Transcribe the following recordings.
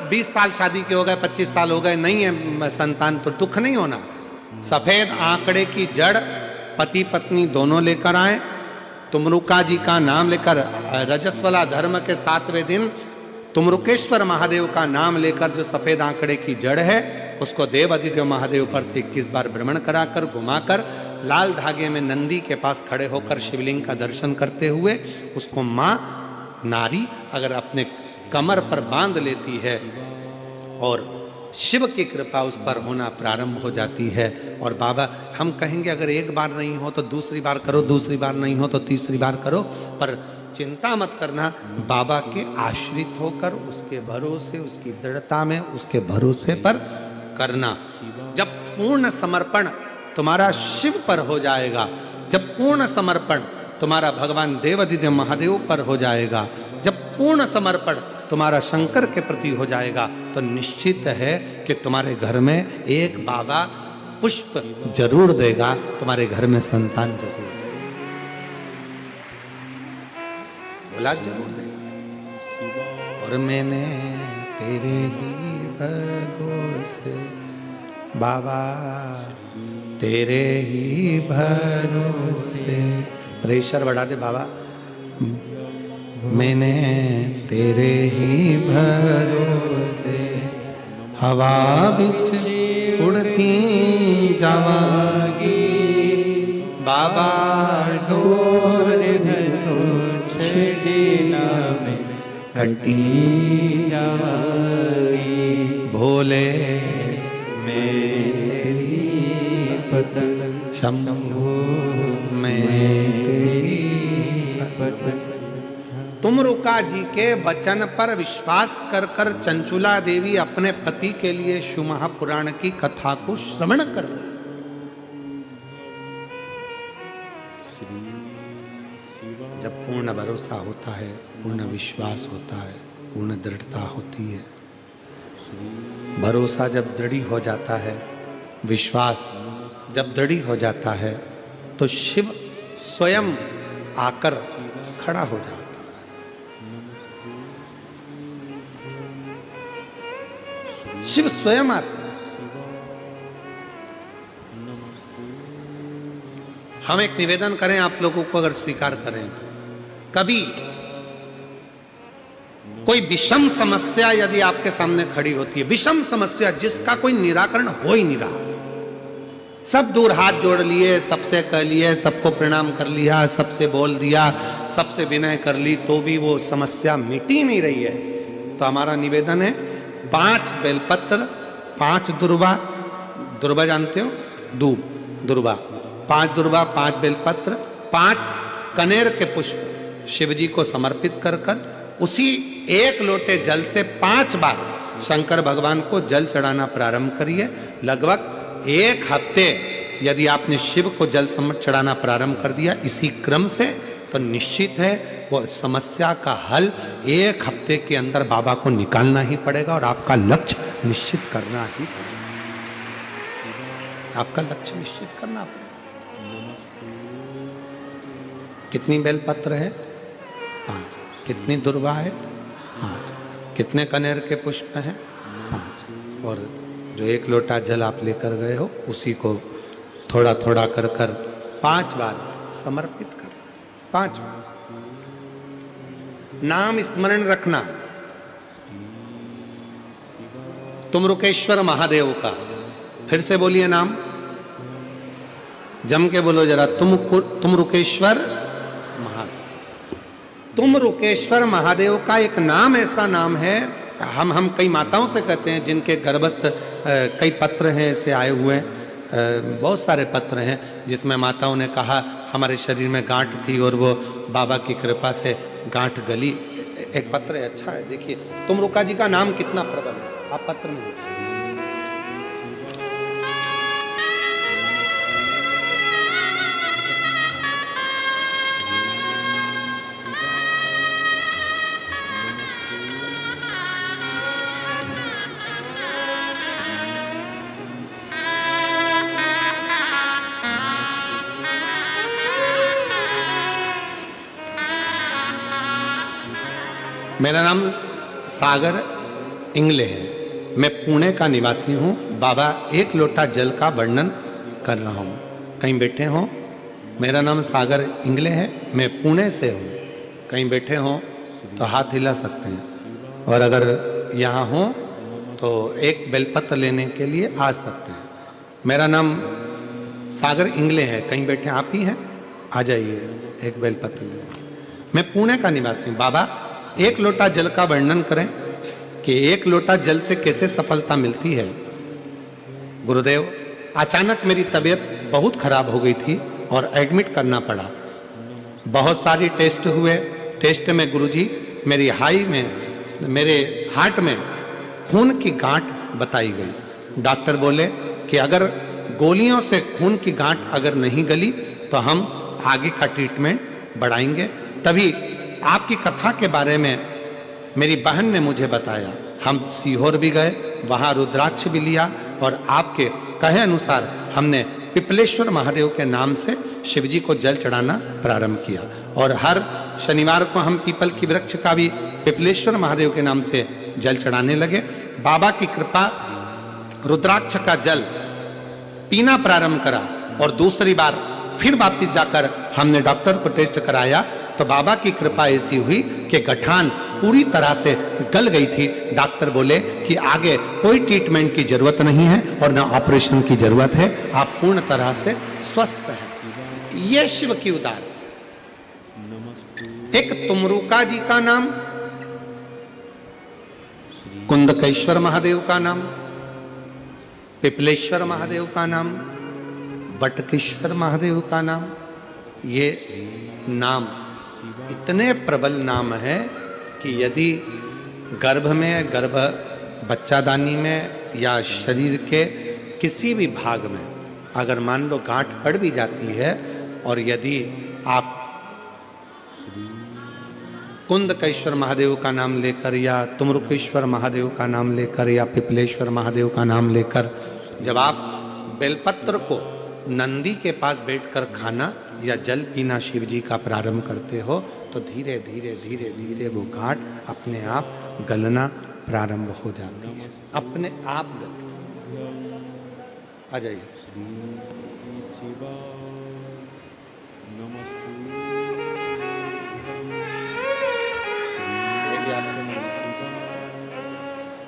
20 साल शादी के हो गए, 25 साल हो गए, नहीं है संतान, तो दुख नहीं होना। सफेद आंकड़े की जड़ पति पत्नी दोनों लेकर आए, तुमरुका जी का नाम लेकर, रजस्वला धर्म के 7वें दिन तुमरुकेश्वर महादेव का नाम लेकर जो सफेद आंकड़े की जड़ है उसको देव अधिदेव महादेव पर से 21 बार भ्रमण कराकर घुमाकर लाल धागे में नंदी के पास खड़े होकर शिवलिंग का दर्शन करते हुए उसको मां नारी अगर अपने कमर पर बांध लेती है और शिव की कृपा उस पर होना प्रारंभ हो जाती है। और बाबा हम कहेंगे अगर एक बार नहीं हो तो दूसरी बार करो, दूसरी बार नहीं हो तो तीसरी बार करो, पर चिंता मत करना, बाबा के आश्रित होकर उसके भरोसे, उसकी दृढ़ता में, उसके भरोसे पर करना। जब पूर्ण समर्पण तुम्हारा शिव पर हो जाएगा, जब पूर्ण समर्पण तुम्हारा भगवान देवाधिदेव महादेव पर हो जाएगा, जब पूर्ण समर्पण तुम्हारा शंकर के प्रति हो जाएगा, तो निश्चित है कि तुम्हारे घर में एक बाबा पुष्प जरूर देगा, तुम्हारे घर में संतान जरूर देगा, औलाद जरूर देगा। और मैंने तेरे ही भरोसे बाबा, तेरे ही भरोसे, प्रेशर बढ़ा दे बाबा, मैंने तेरे ही भरोसे हवा बिच उड़ती जावागी, बाबा डोर तो छेड़ना में कटी जावागी, भोले मेरी पतंग शंभो में तेरी पतंग। तुमरुका जी के वचन पर विश्वास कर कर चंचुला देवी अपने पति के लिए शिव महापुराण की कथा को श्रवण कर रही। जब पूर्ण भरोसा होता है, पूर्ण विश्वास होता है, पूर्ण दृढ़ता होती है, भरोसा जब दृढ़ हो जाता है, विश्वास जब दृढ़ हो जाता है, तो शिव स्वयं आकर खड़ा हो जाता है। शिव स्वयं आते हैं। हम एक निवेदन करें आप लोगों को, अगर स्वीकार करें तो, कभी कोई विषम समस्या यदि आपके सामने खड़ी होती है, विषम समस्या जिसका कोई निराकरण हो ही नहीं रहा, सब दूर हाथ जोड़ लिए, सबसे कह लिए, सबको प्रणाम कर लिया, सबसे बोल दिया, सबसे विनय कर ली, तो भी वो समस्या मिटी नहीं रही है, तो हमारा निवेदन है 5 बेलपत्र, 5 दुर्वा, दुर्वा जानते हो, दूब दुर्वा, 5 दुर्वा, 5 बेलपत्र, 5 कनेर के पुष्प शिवजी को समर्पित कर कर उसी एक लोटे जल से 5 बार शंकर भगवान को जल चढ़ाना प्रारंभ करिए। लगभग 1 हफ्ते यदि आपने शिव को जल चढ़ाना प्रारंभ कर दिया इसी क्रम से, तो निश्चित है वो समस्या का हल 1 हफ्ते के अंदर बाबा को निकालना ही पड़ेगा और आपका लक्ष्य निश्चित करना ही पड़ेगा। आपका लक्ष्य निश्चित करना पड़ेगा। कितनी बेलपत्र है? 5। कितनी दुर्वा है? 5। कितने कनेर के पुष्प हैं? 5। और जो 1 लोटा जल आप लेकर गए हो उसी को थोड़ा थोड़ा कर कर 5 बार समर्पित कर, 5 बार नाम स्मरण रखना तुमरुकेश्वर महादेव का। फिर से बोलिए नाम, जम के बोलो जरा, तुमरुकेश्वर महादेव। तुमरुकेश्वर महादेव का एक नाम ऐसा नाम है, हम कई माताओं से कहते हैं जिनके गर्भस्थ कई पत्र हैं ऐसे आए हुए, बहुत सारे पत्र हैं जिसमें माताओं ने कहा हमारे शरीर में गांठ थी और वो बाबा की कृपा से गांठ गली। एक पत्र है, अच्छा है, देखिए तुमरुका जी का नाम कितना प्रबल है, आप पत्र में देखिए। मेरा नाम सागर, इंगले है। मैं पुणे का निवासी हूँ। बाबा, एक लोटा जल का वर्णन कर रहा हूँ। कहीं बैठे हो? मेरा नाम सागर इंगले है, मैं पुणे से हूँ। कहीं बैठे हो तो हाथ हिला सकते हैं, और अगर यहाँ हो तो एक बेलपत्र लेने के लिए आ सकते हैं। मेरा नाम सागर इंगले है। कहीं बैठे आप ही हैं? आ जाइए, एक बेलपत्र लेंगे। मैं पुणे का निवासी हूँ। बाबा, एक लोटा जल का वर्णन करें कि एक लोटा जल से कैसे सफलता मिलती है। गुरुदेव, अचानक मेरी तबीयत बहुत खराब हो गई थी और एडमिट करना पड़ा। बहुत सारी टेस्ट हुए। टेस्ट में गुरुजी मेरी मेरे हार्ट में खून की गांठ बताई गई। डॉक्टर बोले कि अगर गोलियों से खून की गांठ अगर नहीं गली तो हम आगे का ट्रीटमेंट बढ़ाएंगे। तभी आपकी कथा के बारे में मेरी बहन ने मुझे बताया। हम सीहोर भी गए, वहां रुद्राक्ष भी लिया, और आपके कहे अनुसार हमने पिपलेश्वर महादेव के नाम से शिव जी को जल चढ़ाना प्रारंभ किया। और हर शनिवार को हम पीपल की वृक्ष का भी पिपलेश्वर महादेव के नाम से जल चढ़ाने लगे। बाबा की कृपा, रुद्राक्ष का जल पीना प्रारंभ करा, और दूसरी बार फिर वापिस जाकर हमने डॉक्टर को टेस्ट कराया तो बाबा की कृपा ऐसी हुई कि गठान पूरी तरह से गल गई थी। डॉक्टर बोले कि आगे कोई ट्रीटमेंट की जरूरत नहीं है और ना ऑपरेशन की जरूरत है, आप पूर्ण तरह से स्वस्थ हैं। ये शिव की उदार। एक तुमरुका जी का नाम, कुंदकेश्वर महादेव का नाम, पिपलेश्वर महादेव का नाम, बटकेश्वर महादेव का नाम। ये नाम इतने प्रबल नाम है कि यदि गर्भ में, गर्भ बच्चादानी में या शरीर के किसी भी भाग में अगर मान लो गांठ पड़ भी जाती है, और यदि आप कुंदकेश्वर महादेव का नाम लेकर या तुमरुकेश्वर महादेव का नाम लेकर या पिपलेश्वर महादेव का नाम लेकर जब आप बेलपत्र को नंदी के पास बैठकर खाना या जल पीना शिव जी का प्रारंभ करते हो तो धीरे धीरे धीरे धीरे वो गांठ अपने आप गलना प्रारंभ हो जाती है, अपने आप गलती। आ जाइए।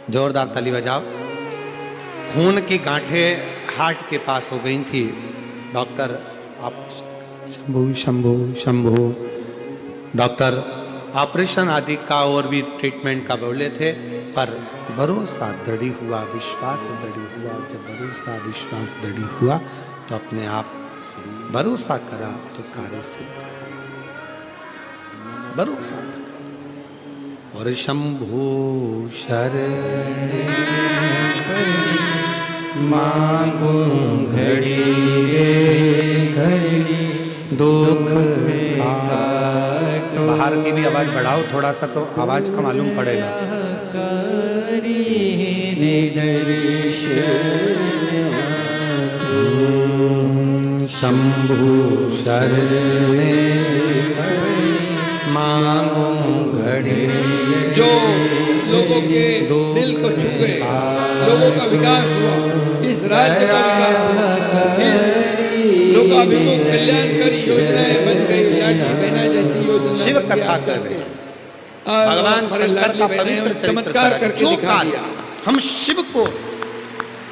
जोरदार ताली बजाओ। खून की गांठें हार्ट के पास हो गई थी। डॉक्टर, आप शंभू शंभू शंभू, डॉक्टर ऑपरेशन आदि का और भी ट्रीटमेंट का बोले थे, पर भरोसा दृढ़ हुआ, विश्वास दृढ़ हुआ। जब भरोसा विश्वास दृढ़ हुआ तो अपने आप भरोसा करा तो कार्य सिद्ध, भरोसा। और शंभू शरण मांगू घड़ी रे घड़ी दुख। बाहर की भी आवाज बढ़ाओ थोड़ा सा, तो आवाज का मालूम पड़ेगा। शंभू शरण मांगू घड़ी, जो लोगों के दिल को छू गए, लोगों का विकास हुआ, इस राज्य का विकास हुआ, इस लोकाभिमुख कल्याणकारी योजनाएं बन गई, लाडली बहना जैसी योजना शिव कथा करते हैं। भगवान शंकर का पवित्र चमत्कार करके दिखा दिया। हम शिव को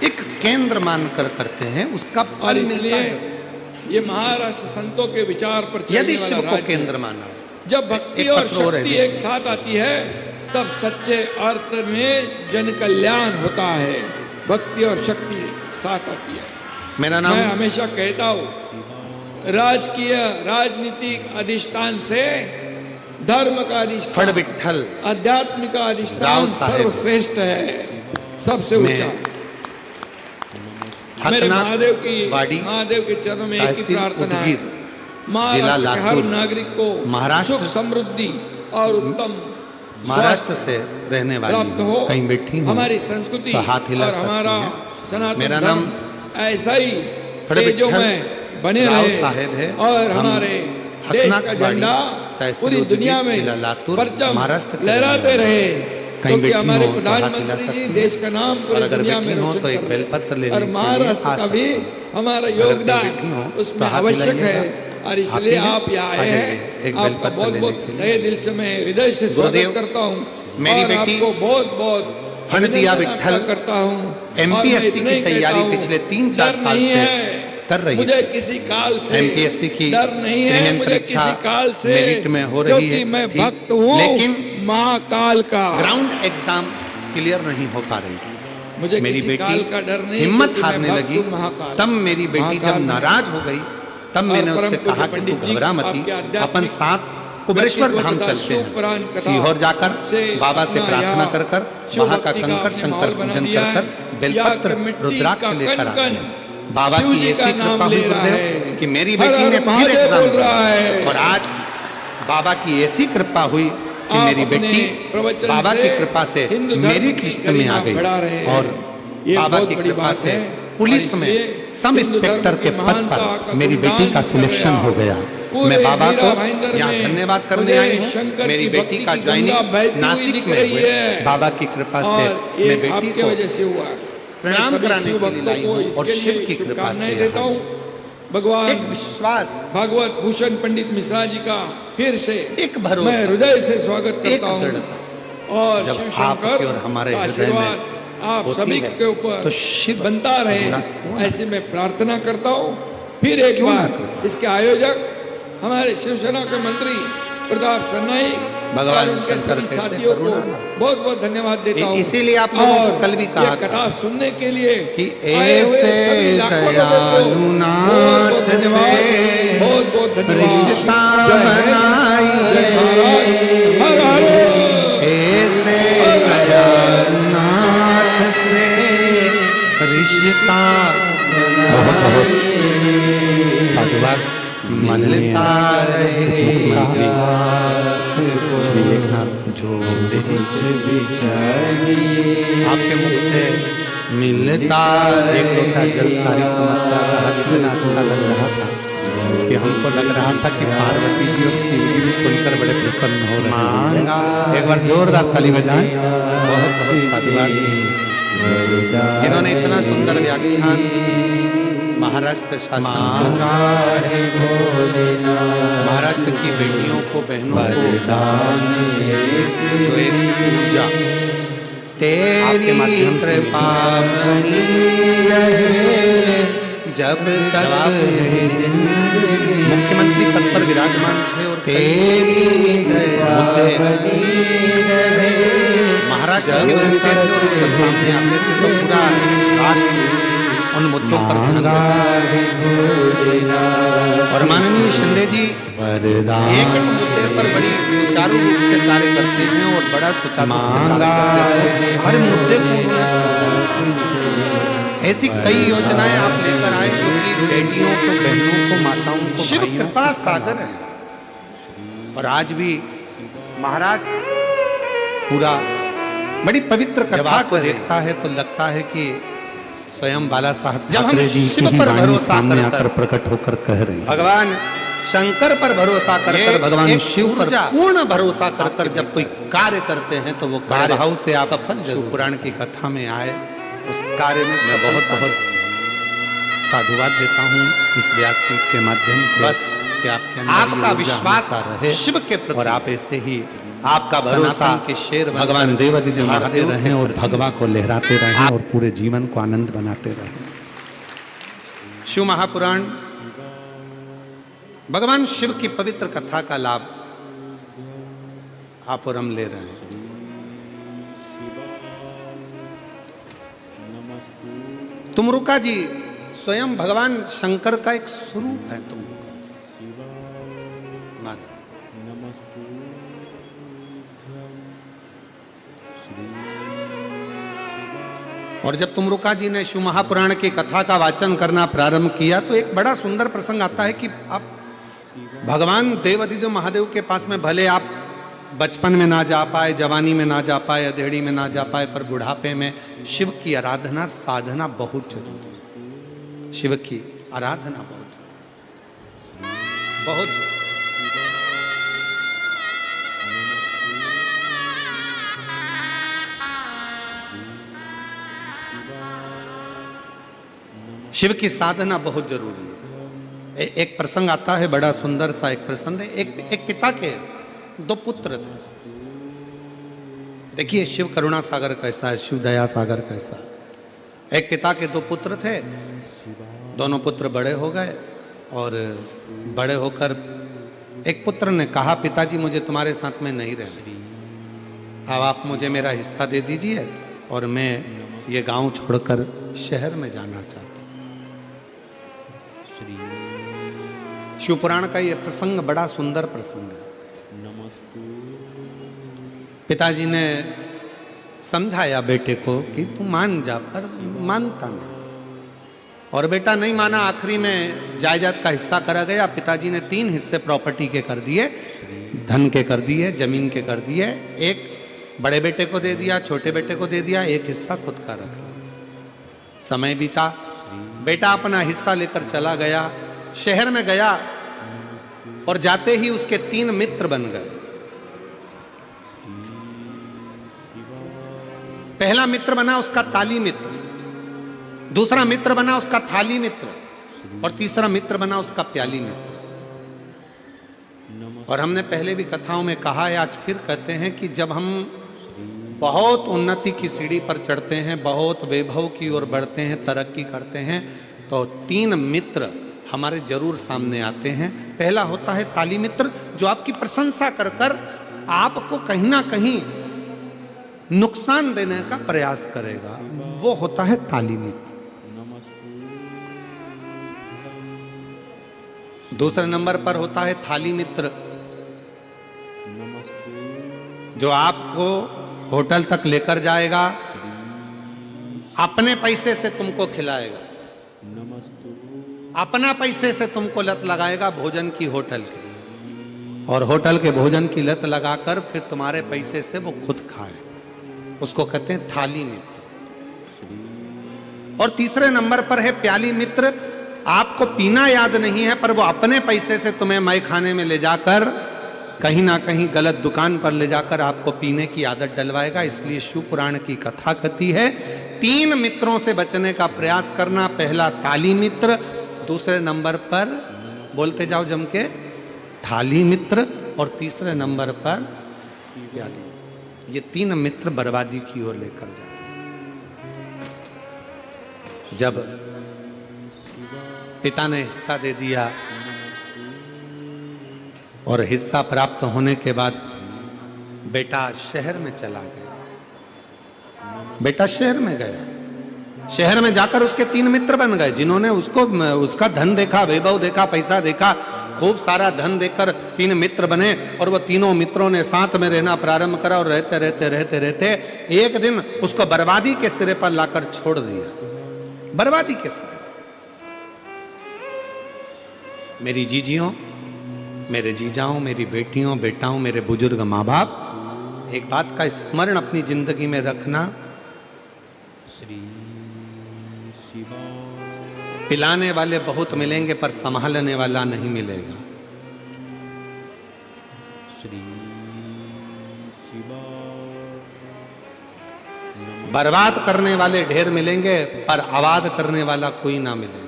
एक केंद्र मानकर करते हैं, उसका और इसलिए ये महाराष्ट्र संतों के विचार पर यदि शिव को केंद्र माना, जब भक्ति और शक्ति एक साथ आती है तब सच्चे अर्थ में जन कल्याण होता है। भक्ति और शक्ति साथ आती है। मेरा नाम, मैं हमेशा कहता हूँ, राजकीय राजनीतिक अधिष्ठान से धर्म का अधिष्ठान, विठ्ठल आध्यात्मिक का अधिष्ठान सर्वश्रेष्ठ है, सबसे ऊंचा। मेरे महादेव के चरणों में एक ही प्रार्थना है, महाराष्ट्र के हर नागरिक को सुख समृद्धि और उत्तम महाराष्ट्र से रहने वाली हो, कहीं बैठी हूं, हमारी संस्कृति तो हाथ हिला और हमारा सनातन मेरा धर्म ऐसा ही तेजों में बने रहे और हमारे देश का झंडा पूरी दुनिया में परचम लहराते रहे। कहीं क्योंकि बैठी हमारे हो तो हाथ हिला प्रधानमंत्री जी सकती हैं। देश का नाम और पूरी अगर दुनिया बैठी में हो रोशन तो एक कर रहे बेलपत्र हैं। लेने और के लिए महाराष्ट्र आ का भी हमारा अगर योगदान बैठी हो तो उसमें हाथ आवश्यक हिलाइएगा। है, और इसलिए आती हैं? आप यहाँ आ आए जाइए, हैं। एक आपका बेलपत्र बहुत लेने बहुत के लिए। तहे दिल से मैं हृदय से स्वागत गुरुदेव, करता हूँ मेरी और बेटी आपको बहुत बहुत फण दिया अभिनंदन आपका विट्ठल करता हूँ। MPSC की तैयारी पिछले 3-4 साल से कर रही मुझे थी। किसी काल से MPSC की डर नहीं है, त्रिहेन मुझे परीक्षा किसी काल से मेरिट में हो रही क्योंकि है, मैं ठीक। भक्त हूँ लेकिन महाकाल का। ग्राउंड एग्जाम क्लियर नहीं हो पा रही थी। मुझे मेरी किसी काल बेटी का डर नहीं, हिम्मत क्योंकि मैं हारने भक्त लगी। हूँ महाकाल। तब मेरी बेटी महाकाल जब में नाराज हो गई तब मैंने परम उससे पूज्य कहा कि पंडित तू जी, घबरा मत, आपके आध्यात्मिक अपन साथ कुबेरेश्वर व्यक्तित्व धाम तथा चलते शिव पुराण हैं। कथा सीहोर जाकर से बाबा से अपना प्रार्थना यहाँ कर कर शिव वहां का भक्ति का कंकर आपने शंकर माहौल बना पूजन दिया कर है। कर बेलपत्र या कि मिट्टी रुद्राक्ष का लेकर आ कण-कण गए। बाबा शिव की जी का ऐसी नाम कृपा हुई ले रहा गुरुदेव है। कि मेरी हर बेटी हर ने फिर महादेव एग्जाम बोल रहा है। दिया और आज बाबा की ऐसी कृपा हुई कि आप मेरी अपने बेटी प्रवचन बाबा से की कृपा से हिंदू धर्म मेरिट की लिस्ट में आ गरिमा गई बढ़ा रहे हैं। और ये बाबा बहुत की बड़ी कृपा बात से है। पुलिस और में इसलिए सब हिंदू धर्म इंस्पेक्टर की के पद महानता पर का मेरी बेटी गुणगान का कर सिलेक्शन रहा। हो गया। पूरे मैं बाबा हीरा को भाईंदर यहाँ में धन्यवाद करने मुझे आई हूँ। शंकर मेरी की बेटी भक्ति का की ज्वाइनिंग गंगा बहती हुई नासिक दिख में रही हुए है। बाबा की कृपा से और ये मैं बेटी आपके को वजह से हुआ। प्रणाम मैं सभी कराने शिव के लिए भक्तों लाई को हूँ और इसके शिव लिए की कृपा शुभकामनाएं से देता यहाँ हूँ। भगवान एक विश्वास, भागवत भूषण पंडित मिश्रा जी का फिर से एक भरोसा, मैं हृदय से स्वागत करता हूँ। दृढ़ता। और जब शिव आपके शंकर और हमारे का हृदय में आशीर्वाद आप होती सभी है, के ऊपर तो शिव बनता रहे, करुणा क्यों ना? ऐसे मैं प्रार्थना करता हूँ। फिर एक क्यों ना बार कृपा? इसके आयोजक हमारे शिवसेना के मंत्री प्रताप सरनाईक भगवान और उनके शंकर सभी कैसे साथियों को करुणा ना? बहुत बहुत धन्यवाद देता हूँ। इसीलिए आप लोगों को और कल भी कहा ये था कथा सुनने के लिए कि आए हुए ऐसे सभी लाखों लोगों को दयालुनाथ बहुत बहुत धन्यवाद, बहुत बहुत धन्यवाद। रिश्ता जय हिंद, बनाइए, जय भारत, हर हर ऐसे दयालुनाथ से रिश्ता बहुत बहुत साधुवाद मिलता रहेगा। श्री एकनाथ जो आपके मुख से मिलता एक लोटा जल सारी समस्या का कितना अच्छा लग रहा था कि हमको लग रहा था कि पार्वती जी और शिव जी भी सुनकर बड़े प्रसन्न हो रहे हैं। एक बार जोरदार ताली बजाएं। बहुत बहुत साधुवाद जिन्होंने इतना सुंदर व्याख्यान महाराष्ट्र शासन महाराष्ट्र की बेटियों को बहनों को जो एक पूजा तेरी कृपा बनी रहे जब तक मुख्यमंत्री पद पर विराजमान थे और तेरी मुद्दे महाराष्ट्र के मुद्दे थे और जब सामने आते थे तो पूरा राष्ट्र उन मुद्दों पर ध्यान देता। और माननीय शिंदे जी एक एक मुद्दे पर बड़ी सुचारू रूप से कार्य करते हैं और बड़ा सुचारू रूप से कार्य करते हैं। हर मुद्दे को उन्होंने ऐसी कई योजनाएं आप लेकर आए जो कि बेटियों को बहनों को माताओं को शिव कृपा सागर है। और आज भी महाराष्ट्र पूरा बड़ी पवित्र कथा को देखता है तो लगता है कि स्वयं बाला साहब जब हम शिव पर भरोसा कर प्रकट होकर कह रहे हैं, भगवान शंकर पर भरोसा कर भगवान शिव पर पूर्ण भरोसा कर जब कोई कार्य करते हैं तो वो कार्य भाव से आप सफल शिव पुराण की कथा में आए उस कार्य में मैं बहुत बहुत साधुवाद देता हूँ इस व्यासपीठ के माध्यम से। बस कि आपका विश्वास रहे शिव के प्रति और आप ऐसे ही आपका भरोसा के शेर भगवान देवादिदेव महादेव रहें और भगवा को लहराते रहें और पूरे जीवन को आनंद बनाते रहें। शिव महापुराण भगवान शिव की पवित्र कथा का लाभ आप और हम ले रहे हैं। तुमरुका जी स्वयं भगवान शंकर का एक स्वरूप है। तुमरुका जी महाराज और जब तुमरुका जी ने शिव महापुराण की कथा का वाचन करना प्रारंभ किया तो एक बड़ा सुंदर प्रसंग आता है कि आप भगवान देवादिदेव महादेव के पास में भले आप बचपन में ना जा पाए, जवानी में ना जा पाए, अधेड़ी में ना जा पाए, पर बुढ़ापे में शिव की आराधना साधना बहुत जरूरी है। शिव की आराधना बहुत शिव की साधना बहुत जरूरी है। एक प्रसंग आता है, बड़ा सुंदर सा एक प्रसंग है। एक पिता के 2 पुत्र थे। देखिए शिव करुणा सागर कैसा है, शिव दया सागर कैसा है। एक पिता के 2 पुत्र थे। दोनों पुत्र बड़े हो गए और बड़े होकर एक पुत्र ने कहा, पिताजी मुझे तुम्हारे साथ में नहीं रहना, अब आप मुझे मेरा हिस्सा दे दीजिए और मैं ये गांव छोड़कर शहर में जाना चाहता हूं। शिव पुराण का ये प्रसंग बड़ा सुंदर प्रसंग है। पिताजी ने समझाया बेटे को कि तू मान जा, पर मानता नहीं और बेटा नहीं माना। आखिरी में जायदाद का हिस्सा करा गया। पिताजी ने 3 हिस्से प्रॉपर्टी के कर दिए, धन के कर दिए, जमीन के कर दिए। एक बड़े बेटे को दे दिया, छोटे बेटे को दे दिया, एक हिस्सा खुद का रखा। समय बीता, बेटा अपना हिस्सा लेकर चला गया, शहर में गया और जाते ही उसके 3 मित्र बन गए। पहला मित्र बना उसका ताली मित्र, दूसरा मित्र बना उसका थाली मित्र और तीसरा मित्र बना उसका प्याली मित्र। और हमने पहले भी कथाओं में कहा है, आज फिर कहते हैं कि जब हम बहुत उन्नति की सीढ़ी पर चढ़ते हैं, बहुत वैभव की ओर बढ़ते हैं, तरक्की करते हैं, तो 3 मित्र हमारे जरूर सामने आते हैं। पहला होता है ताली मित्र, जो आपकी प्रशंसा कर कर आपको कहीं ना कहीं नुकसान देने का प्रयास करेगा, वो होता है ताली मित्र। दूसरे नंबर पर होता है थाली मित्र, जो आपको होटल तक लेकर जाएगा, अपने पैसे से तुमको खिलाएगा, अपना पैसे से तुमको लत लगाएगा भोजन की होटल की, और होटल के भोजन की लत लगाकर फिर तुम्हारे पैसे से वो खुद खाए, उसको कहते हैं थाली मित्र। और तीसरे नंबर पर है प्याली मित्र, आपको पीना याद नहीं है पर वो अपने पैसे से तुम्हें मय खाने में ले जाकर कहीं ना कहीं गलत दुकान पर ले जाकर आपको पीने की आदत डलवाएगा। इसलिए शिव पुराण की कथा कहती है 3 मित्रों से बचने का प्रयास करना। पहला ताली मित्र, दूसरे नंबर पर बोलते जाओ जम के थाली मित्र, और तीसरे नंबर पर प्याली। ये 3 मित्र बर्बादी की ओर लेकर जाते हैं। जब पिता ने हिस्सा दे दिया और हिस्सा प्राप्त होने के बाद बेटा शहर में चला गया। बेटा शहर में गया, शहर में जाकर उसके 3 मित्र बन गए, जिन्होंने उसका धन देखा, वैभव देखा, पैसा देखा, खूब सारा धन देखकर 3 मित्र बने और वो तीनों मित्रों ने साथ में रहना प्रारंभ करा और रहते रहते रहते रहते एक दिन उसको बर्बादी के सिरे पर लाकर छोड़ दिया। बर्बादी के सिरे। मेरी जीजियों, मेरे जीजाओं, मेरी बेटियों, बेटाओं, मेरे बुजुर्ग माँ बाप, एक बात का स्मरण अपनी जिंदगी में रखना, पिलाने वाले बहुत मिलेंगे पर संभालने वाला नहीं मिलेगा। बर्बाद करने वाले ढेर मिलेंगे पर आबाद करने वाला कोई ना मिलेगा।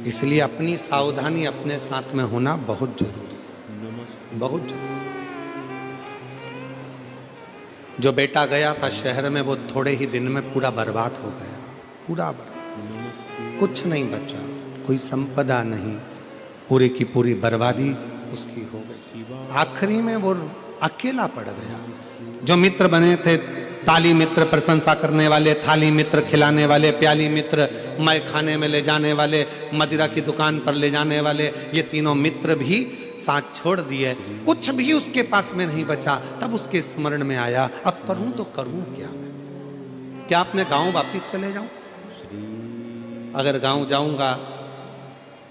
इसलिए अपनी सावधानी अपने साथ में होना बहुत जरूरी है, बहुत जरूरी। जो बेटा गया था शहर में, वो थोड़े ही दिन में पूरा बर्बाद हो गया, पूरा बर्बाद, कुछ नहीं बचा, कोई संपदा नहीं, पूरी की पूरी बर्बादी उसकी हो गई। आखिरी में वो अकेला पड़ गया। जो मित्र बने थे, ताली मित्र प्रशंसा करने वाले, थाली मित्र खिलाने वाले, प्याली मित्र मय खाने में ले जाने वाले, मदिरा की दुकान पर ले जाने वाले, ये तीनों मित्र भी साथ छोड़ दिए। कुछ भी उसके पास में नहीं बचा। तब उसके स्मरण में आया, अब करूं तो करूं क्या मैं? क्या अपने गांव वापिस चले जाऊं? अगर गांव जाऊंगा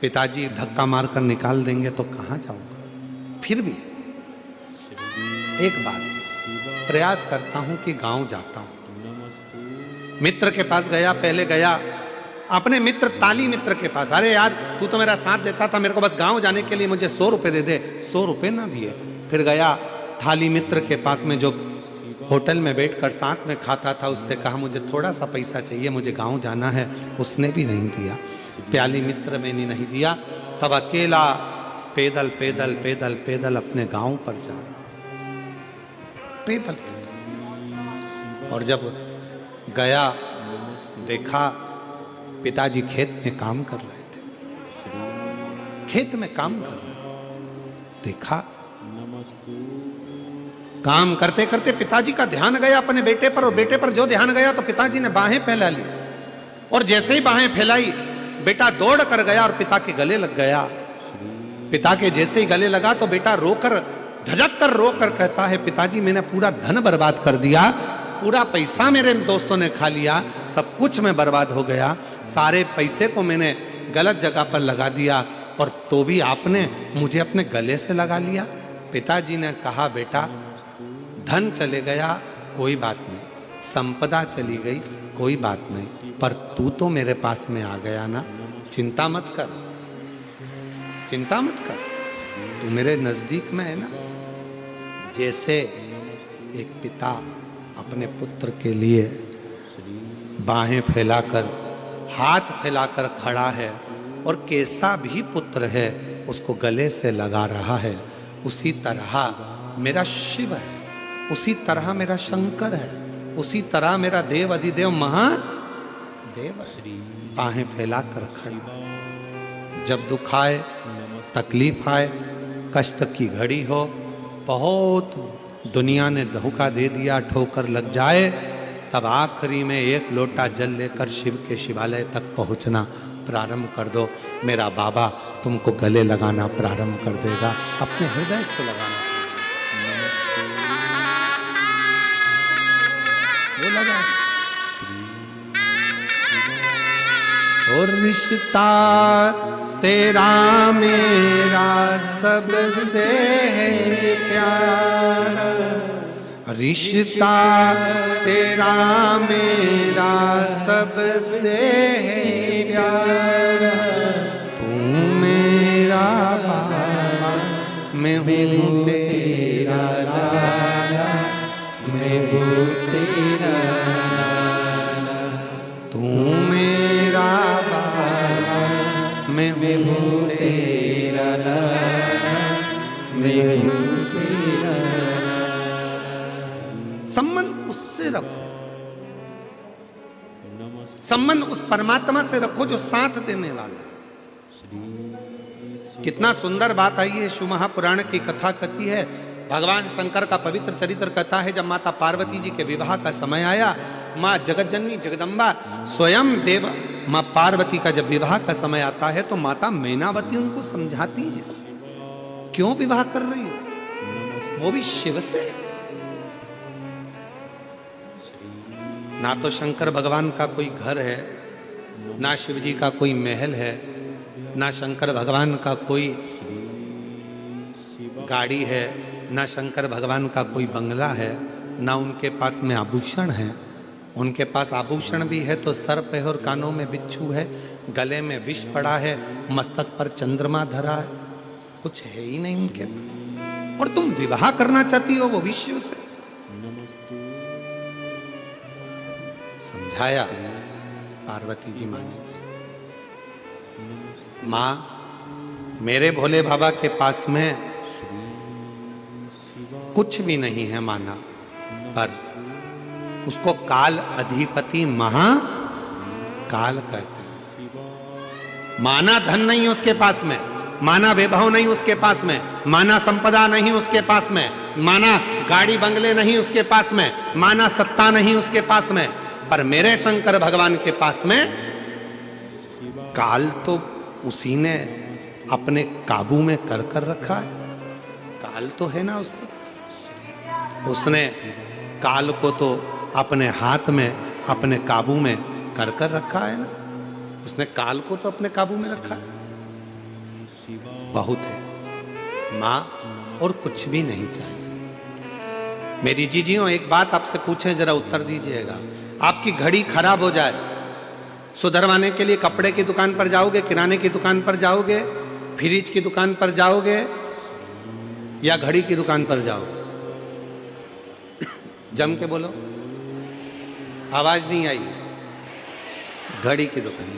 पिताजी धक्का मारकर निकाल देंगे तो कहां जाऊंगा? फिर भी एक बार प्रयास करता हूं कि गांव जाता हूं। मित्र के पास गया, पहले गया अपने मित्र ताली मित्र के पास। अरे यार, तू तो मेरा साथ देता था, मेरे को बस गांव जाने के लिए मुझे 100 रुपए दे दे। 100 रुपए ना दिए। फिर गया थाली मित्र के पास में, जो होटल में बैठकर साथ में खाता था, उससे कहा मुझे थोड़ा सा पैसा चाहिए, मुझे गांव जाना है, उसने भी नहीं दिया। प्याली मित्र में नहीं दिया, तब अकेला पैदल पैदल पैदल पैदल अपने गांव पर जा रहा, पैदल पैदल। और जब गया देखा पिताजी खेत में काम कर रहे थे, खेत में काम कर रहे, देखा काम करते करते पिताजी का ध्यान गया अपने बेटे पर, और बेटे पर जो ध्यान गया तो पिताजी ने बाहें फैला ली, और जैसे ही बाहें फैलाई बेटा दौड़ कर गया और पिता के गले लग गया। पिता के जैसे ही गले लगा तो बेटा रोकर, धड़क कर रोकर कहता है, पिताजी मैंने पूरा धन बर्बाद कर दिया, पूरा पैसा मेरे दोस्तों ने खा लिया, सब कुछ मैं बर्बाद हो गया, सारे पैसे को मैंने गलत जगह पर लगा दिया, और तो भी आपने मुझे अपने गले से लगा लिया। पिताजी ने कहा बेटा धन चले गया कोई बात नहीं, संपदा चली गई कोई बात नहीं, पर तू तो मेरे पास में आ गया ना, चिंता मत कर, चिंता मत कर, तू मेरे नजदीक में है ना। जैसे एक पिता अपने पुत्र के लिए बाहें फैलाकर, हाथ फैलाकर खड़ा है, और कैसा भी पुत्र है उसको गले से लगा रहा है, उसी तरह मेरा शिव है, उसी तरह मेरा शंकर है, उसी तरह मेरा देव अधिदेव महादेव बाहें फैलाकर खड़ा। जब दुख आए, तकलीफ आए, कष्ट की घड़ी हो, बहुत दुनिया ने धोखा दे दिया, ठोकर लग जाए, तब आखिरी में एक लोटा जल लेकर शिव के शिवालय तक पहुंचना प्रारंभ कर दो, मेरा बाबा तुमको गले लगाना प्रारंभ कर देगा, अपने हृदय से लगाना। वो लगा और रिश्ता तेरा मेरा सबसे है प्यारा, रिश्ता तेरा मेरा सबसे है प्यारा, तू मेरा बाबा मैं हूँ तेरा लाला, मैं हूँ तेरा लाला, तू मेरा बाबा मैं हूँ तेरा लाला, मैं हूँ तेरा लाला। संबंध उससे रखो, संबंध उस परमात्मा से रखो जो साथ देने वाला है। कितना सुंदर बात आई है, शिव महापुराण की कथा कथी है, भगवान शंकर का पवित्र चरित्र कहता है, जब माता पार्वती जी के विवाह का समय आया, माँ जगतजननी जगदम्बा स्वयं देव माँ पार्वती का जब विवाह का समय आता है तो माता मैनावती उनको समझाती है, क्यों विवाह कर रही हो, वो भी शिव से। ना तो शंकर भगवान का कोई घर है, ना शिव जी का कोई महल है, ना शंकर भगवान का कोई गाड़ी है, ना शंकर भगवान का कोई बंगला है, ना उनके पास में आभूषण है। उनके पास आभूषण भी है तो सर पे और कानों में बिच्छू है, गले में विष पड़ा है, मस्तक पर चंद्रमा धरा है, कुछ है ही नहीं उनके पास। और तुम विवाह करना चाहती हो वो विश्व से। समझाया पार्वती जी मानी, माँ मेरे भोले बाबा के पास में कुछ भी नहीं है माना, पर उसको काल अधिपति महाकाल कहते हैं। माना धन नहीं उसके पास में, माना वैभव नहीं उसके पास में, माना संपदा नहीं उसके पास में, माना गाड़ी बंगले नहीं उसके पास में, माना सत्ता नहीं उसके पास में, पर मेरे शंकर भगवान के पास में काल तो उसी ने अपने काबू में कर कर रखा है। काल तो है ना उसके पास, उसने काल को तो अपने हाथ में, अपने काबू में कर कर रखा है ना, उसने काल को तो अपने काबू में रखा है। बहुत है माँ, और कुछ भी नहीं चाहिए। मेरी जीजियों, एक बात आपसे पूछें, जरा उत्तर दीजिएगा। आपकी घड़ी खराब हो जाए, सुधरवाने के लिए कपड़े की दुकान पर जाओगे, किराने की दुकान पर जाओगे, फ्रिज की दुकान पर जाओगे, या घड़ी की दुकान पर जाओगे? जम के बोलो, आवाज नहीं आई। घड़ी की दुकान।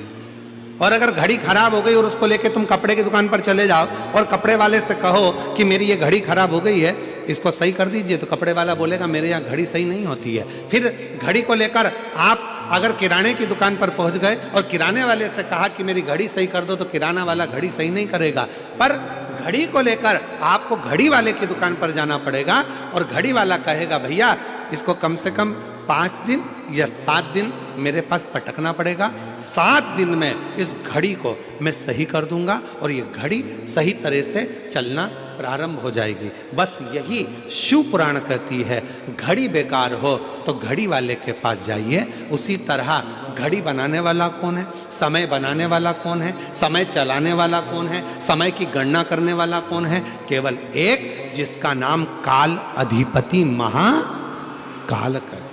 और अगर घड़ी खराब हो गई और उसको लेके तुम कपड़े की दुकान पर चले जाओ और कपड़े वाले से कहो कि मेरी ये घड़ी खराब हो गई है, इसको सही कर दीजिए, तो कपड़े वाला बोलेगा मेरे यहाँ घड़ी सही नहीं होती है। फिर घड़ी को लेकर आप अगर किराने की दुकान पर पहुंच गए और किराने वाले से कहा कि मेरी घड़ी सही कर दो, तो किराना वाला घड़ी सही नहीं करेगा। पर घड़ी को लेकर आपको घड़ी वाले की दुकान पर जाना पड़ेगा और घड़ी वाला कहेगा भैया इसको कम से कम 5 दिन या 7 दिन मेरे पास पटकना पड़ेगा, 7 दिन में इस घड़ी को मैं सही कर दूंगा और ये घड़ी सही तरह से चलना प्रारंभ हो जाएगी। बस यही शिव पुराण कहती है। घड़ी बेकार हो तो घड़ी वाले के पास जाइए। उसी तरह घड़ी बनाने वाला कौन है, समय बनाने वाला कौन है, समय चलाने वाला कौन है, समय की गणना करने वाला कौन है? केवल एक, जिसका नाम काल अधिपति महाकाल कहते हैं।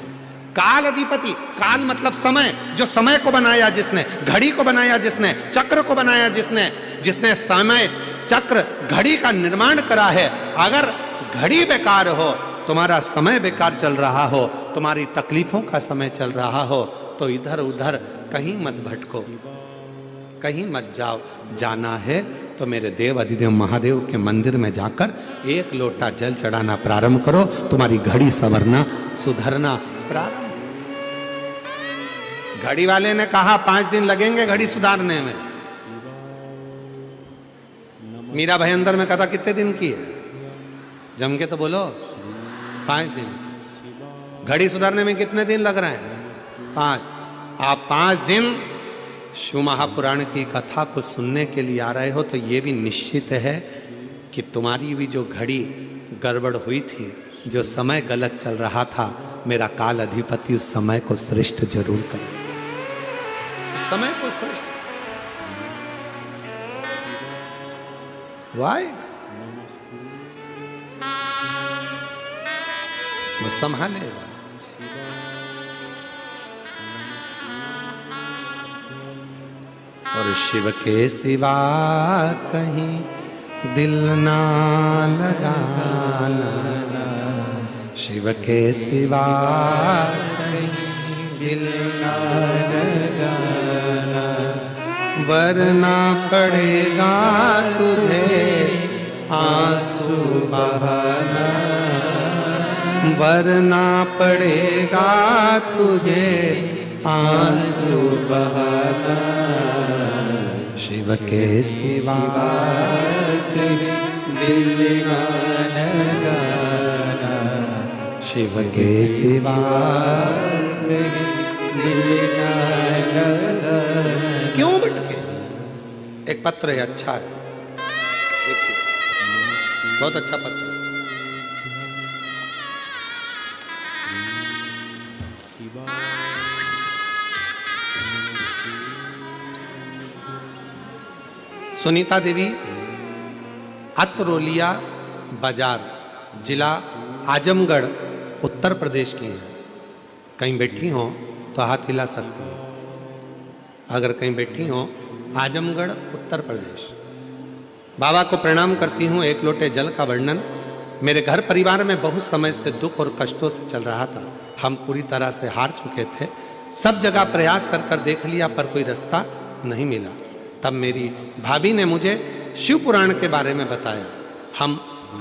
काल अधिपति, काल मतलब समय, जो समय को बनाया जिसने, घड़ी को बनाया जिसने, चक्र को बनाया जिसने, जिसने समय चक्र घड़ी का निर्माण करा है। अगर घड़ी बेकार हो, तुम्हारा समय बेकार चल रहा हो, तुम्हारी तकलीफों का समय चल रहा हो, तो इधर उधर कहीं मत भटको, कहीं मत जाओ। जाना है तो मेरे देव अधिदेव महादेव के मंदिर में जाकर 1 लोटा जल चढ़ाना प्रारंभ करो। तुम्हारी घड़ी संवरना सुधरना प्रारंभ। घड़ी वाले ने कहा 5 दिन लगेंगे घड़ी सुधारने में। मीरा भाई अंदर में कथा कितने दिन की है? जम के तो बोलो, 5 दिन। घड़ी सुधारने में कितने दिन लग रहे हैं? 5। आप 5 दिन शिव महापुराण की कथा को सुनने के लिए आ रहे हो, तो ये भी निश्चित है कि तुम्हारी भी जो घड़ी गड़बड़ हुई थी, जो समय गलत चल रहा था, मेरा काल अधिपति उस समय को श्रेष्ठ जरूर करे। समय को श्रेष्ठ वाई वो संभालेगा। और शिव के सिवा कहीं दिल ना लगाना, शिव के सिवा कहीं दिल ना लगाना, वरना पड़ेगा तुझे आंसू बहाना, वरना पड़ेगा तुझे आंसू बहाना, शिव के सिवा दिल ना लगाना, शिव के सिवा दिल ना लगाना। क्यों भटके? एक पत्र है, अच्छा है, देखिए बहुत अच्छा पत्र है। सुनीता देवी अतरोलिया बाजार, जिला आजमगढ़, उत्तर प्रदेश की हैं। कहीं बैठी हो तो हाथ हिला सकती हैं। अगर कहीं बैठी हो, आजमगढ़ उत्तर प्रदेश। बाबा को प्रणाम करती हूँ। 1 लोटे जल का वर्णन। मेरे घर परिवार में बहुत समय से दुख और कष्टों से चल रहा था। हम पूरी तरह से हार चुके थे। सब जगह प्रयास कर कर देख लिया, पर कोई रास्ता नहीं मिला। तब मेरी भाभी ने मुझे शिव पुराण के बारे में बताया। हम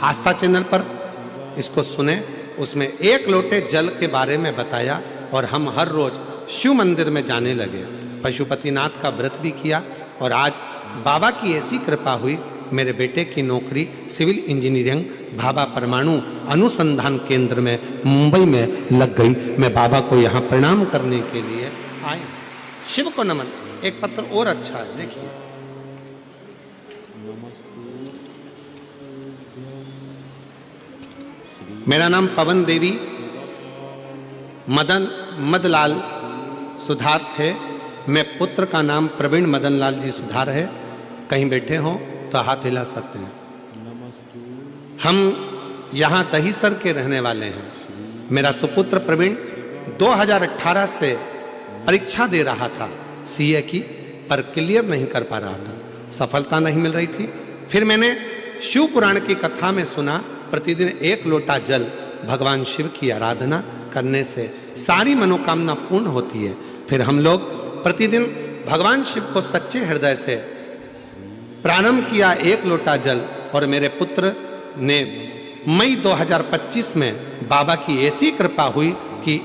आस्था चैनल पर इसको सुने, उसमें 1 लोटे जल के बारे में बताया और हम हर रोज शिव मंदिर में जाने लगे। पशुपतिनाथ का व्रत भी किया और आज बाबा की ऐसी कृपा हुई, मेरे बेटे की नौकरी सिविल इंजीनियरिंग भाभा परमाणु अनुसंधान केंद्र में मुंबई में लग गई। मैं बाबा को यहाँ प्रणाम करने के लिए आए। शिव को नमन। एक पत्र और अच्छा है, देखिए। मेरा नाम पवन देवी मदलाल सुधार है। मैं पुत्र का नाम प्रवीण मदन लाल जी सुधार है। कहीं बैठे हो तो हाथ हिला सकते हैं। हम यहाँ दहीसर के रहने वाले हैं। मेरा सुपुत्र प्रवीण 2018 से परीक्षा दे रहा था सीए की, पर क्लियर नहीं कर पा रहा था, सफलता नहीं मिल रही थी। फिर मैंने शिव पुराण की कथा में सुना, प्रतिदिन 1 लोटा जल भगवान शिव की आराधना करने से सारी मनोकामना पूर्ण होती है। फिर हम लोग प्रतिदिन भगवान शिव को सच्चे हृदय से प्रारंभ किया 1 लोटा जल, और मेरे पुत्र ने मई 2025 में बाबा की ऐसी कृपा हुई कि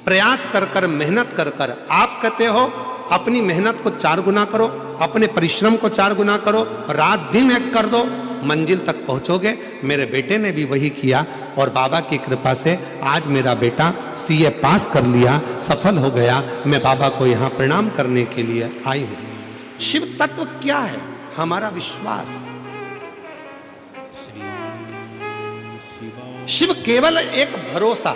प्रयास कर कर मेहनत कर कर, आप कहते हो अपनी मेहनत को 4 गुना करो, अपने परिश्रम को 4 गुना करो, रात दिन एक कर दो, मंजिल तक पहुंचोगे। मेरे बेटे ने भी वही किया और बाबा की कृपा से आज मेरा बेटा सीए पास कर लिया, सफल हो गया। मैं बाबा को यहाँ प्रणाम करने के लिए आई हूं। शिव तत्व क्या है? हमारा विश्वास। शिव केवल एक भरोसा,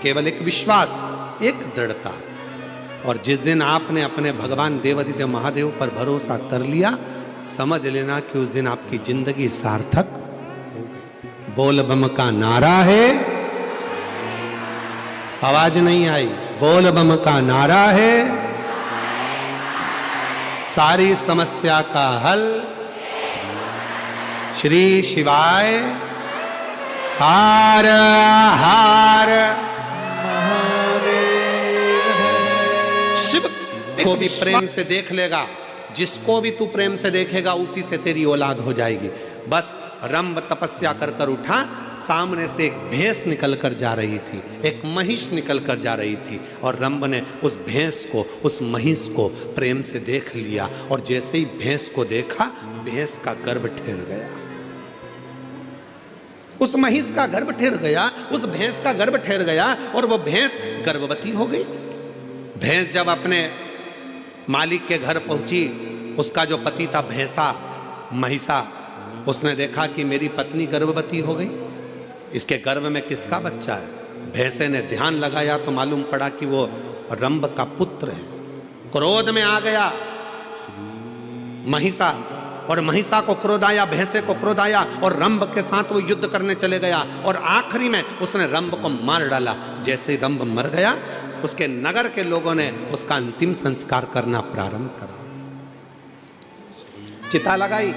केवल एक विश्वास, एक दृढ़ता। और जिस दिन आपने अपने भगवान देवादिदेव महादेव पर भरोसा कर लिया, समझ लेना कि उस दिन आपकी जिंदगी सार्थक हो गई। बोल बम का नारा है, आवाज नहीं आई। बोल बम का नारा है, सारी समस्या का हल श्री शिवाय हार हार शिव को भी प्रेम से देख लेगा, जिसको भी तू प्रेम से देखेगा उसी से तेरी औलाद हो जाएगी। बस रंभ तपस्या कर कर उठा, सामने से एक भैंस निकल कर जा रही थी, एक महिष निकल कर जा रही थी, और रंभ ने उस भैंस को, उस महिष को प्रेम से देख लिया। और जैसे ही भैंस को देखा, भैंस का गर्भ ठहर गया, उस महिष का गर्भ ठहर गया, उस भैंस का गर्भ ठहर गया, और वो भैंस गर्भवती हो गई। भैंस जब अपने मालिक के घर पहुंची, उसका जो पति था भैंसा, महिषा, उसने देखा कि मेरी पत्नी गर्भवती हो गई, इसके गर्भ में किसका बच्चा है? भैंसे ने ध्यान लगाया तो मालूम पड़ा कि वो रंभ का पुत्र है। क्रोध में आ गया महिषा, और महिषा को क्रोध आया, भैंसे को क्रोध आया, और रंभ के साथ वो युद्ध करने चले गया, और आखिरी में उसने रंभ को मार डाला। जैसे ही रंभ मर गया, उसके नगर के लोगों ने उसका अंतिम संस्कार करना प्रारंभ करा। चिता लगाई,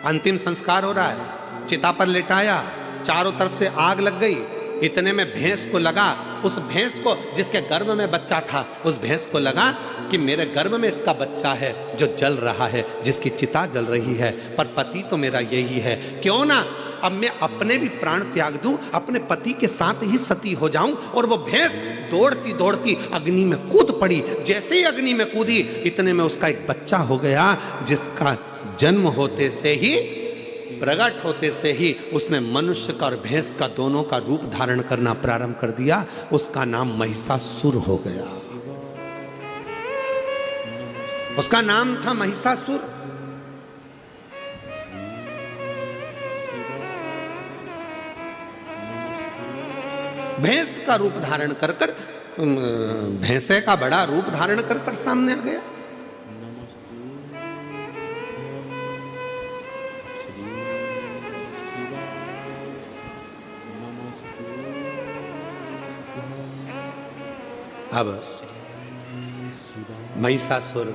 अंतिम संस्कार हो रहा है, चिता पर लेटाया, चारों तरफ से आग लग गई। इतने में भैंस को लगा, उस भैंस को जिसके गर्भ में बच्चा था, उस भैंस को लगा कि मेरे गर्भ में इसका बच्चा है जो जल रहा है, जिसकी चिता जल रही है, पर पति तो मेरा यही है, क्यों ना अब मैं अपने भी प्राण त्याग दूं, अपने पति के साथ ही सती हो जाऊं। और वो भैंस दौड़ती दौड़ती अग्नि में कूद पड़ी। जैसे ही अग्नि में कूदी, इतने में उसका एक बच्चा हो गया, जिसका जन्म होते से ही, प्रकट होते से ही उसने मनुष्य का और भैंस का दोनों का रूप धारण करना प्रारंभ कर दिया। उसका नाम महिषासुर हो गया, उसका नाम था महिषासुर। भैंस का रूप धारण कर कर, भैंसे का बड़ा रूप धारण कर कर सामने आ गया। अब महिषासुर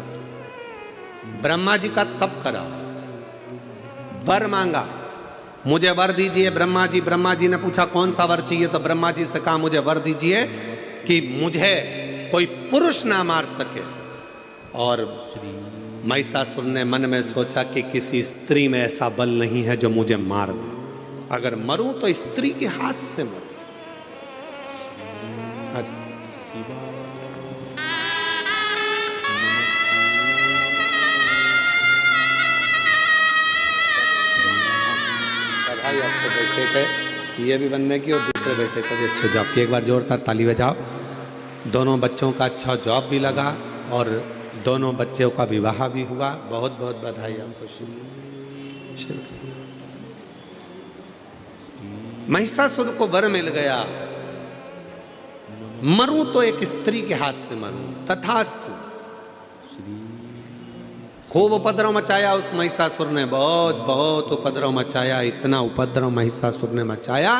ब्रह्मा जी का तप करा, वर मांगा, मुझे वर दीजिए ब्रह्मा जी। ब्रह्मा जी ने पूछा कौन सा वर चाहिए, तो ब्रह्मा जी से कहा मुझे वर दीजिए कि मुझे कोई पुरुष ना मार सके। और महिषासुर ने मन में सोचा कि किसी स्त्री में ऐसा बल नहीं है जो मुझे मार दे, अगर मरूं तो स्त्री के हाथ से मरूं। अच्छा, आपको बेटे पे सीए भी बनने की और दूसरे बेटे को भी अच्छे जॉब की, एक बार जोरदार ताली बजाओ। दोनों बच्चों का अच्छा जॉब भी लगा और दोनों बच्चों का विवाह भी हुआ। बहुत बहुत बधाई आपको। महिषासुर को वर मिल गया, मरूं तो एक स्त्री के हाथ से मरूं, तथास्तु। खूब उपद्रव मचाया उस महिषासुर ने, बहुत बहुत उपद्रव मचाया। इतना उपद्रव महिषासुर ने मचाया,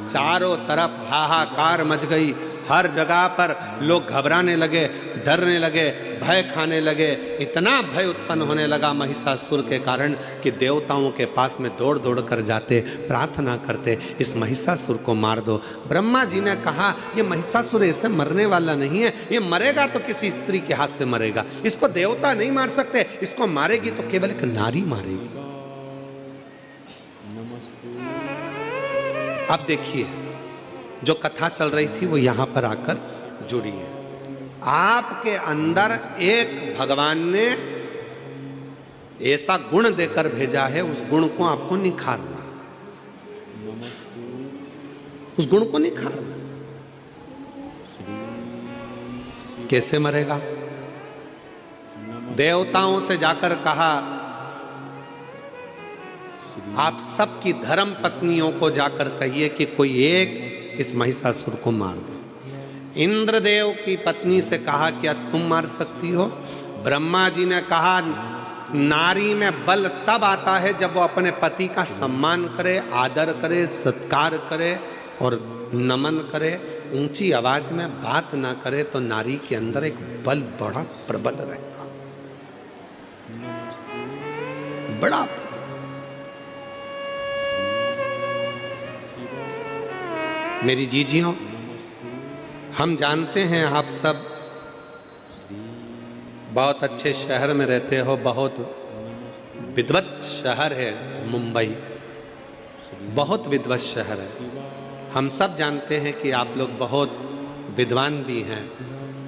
चारों तरफ हाहाकार मच गई। हर जगह पर लोग घबराने लगे, डरने लगे, भय खाने लगे। इतना भय उत्पन्न होने लगा महिषासुर के कारण कि देवताओं के पास में दौड़ दौड़ कर जाते, प्रार्थना करते, इस महिषासुर को मार दो। ब्रह्मा जी ने कहा ये महिषासुर ऐसे मरने वाला नहीं है, ये मरेगा तो किसी स्त्री के हाथ से मरेगा, इसको देवता नहीं मार सकते, इसको मारेगी तो केवल एक नारी मारेगी। अब देखिए जो कथा चल रही थी वो यहां पर आकर जुड़ी है। आपके अंदर एक भगवान ने ऐसा गुण देकर भेजा है, उस गुण को आपको निखारना, उस गुण को निखारना। कैसे मरेगा? देवताओं से जाकर कहा आप सबकी धर्म पत्नियों को जाकर कहिए कि कोई एक इस महिषासुर को मार दे। इंद्रदेव की पत्नी से कहा क्या तुम मार सकती हो? ब्रह्मा जी ने कहा नारी में बल तब आता है जब वो अपने पति का सम्मान करे, आदर करे, सत्कार करे और नमन करे, ऊंची आवाज में बात ना करे तो नारी के अंदर एक बल बड़ा प्रबल रहता, बड़ा प्रबल। मेरी जीजियों, हम जानते हैं आप सब बहुत अच्छे शहर में रहते हो, बहुत विद्वत शहर है मुंबई, बहुत विद्वत शहर है। हम सब जानते हैं कि आप लोग बहुत विद्वान भी हैं,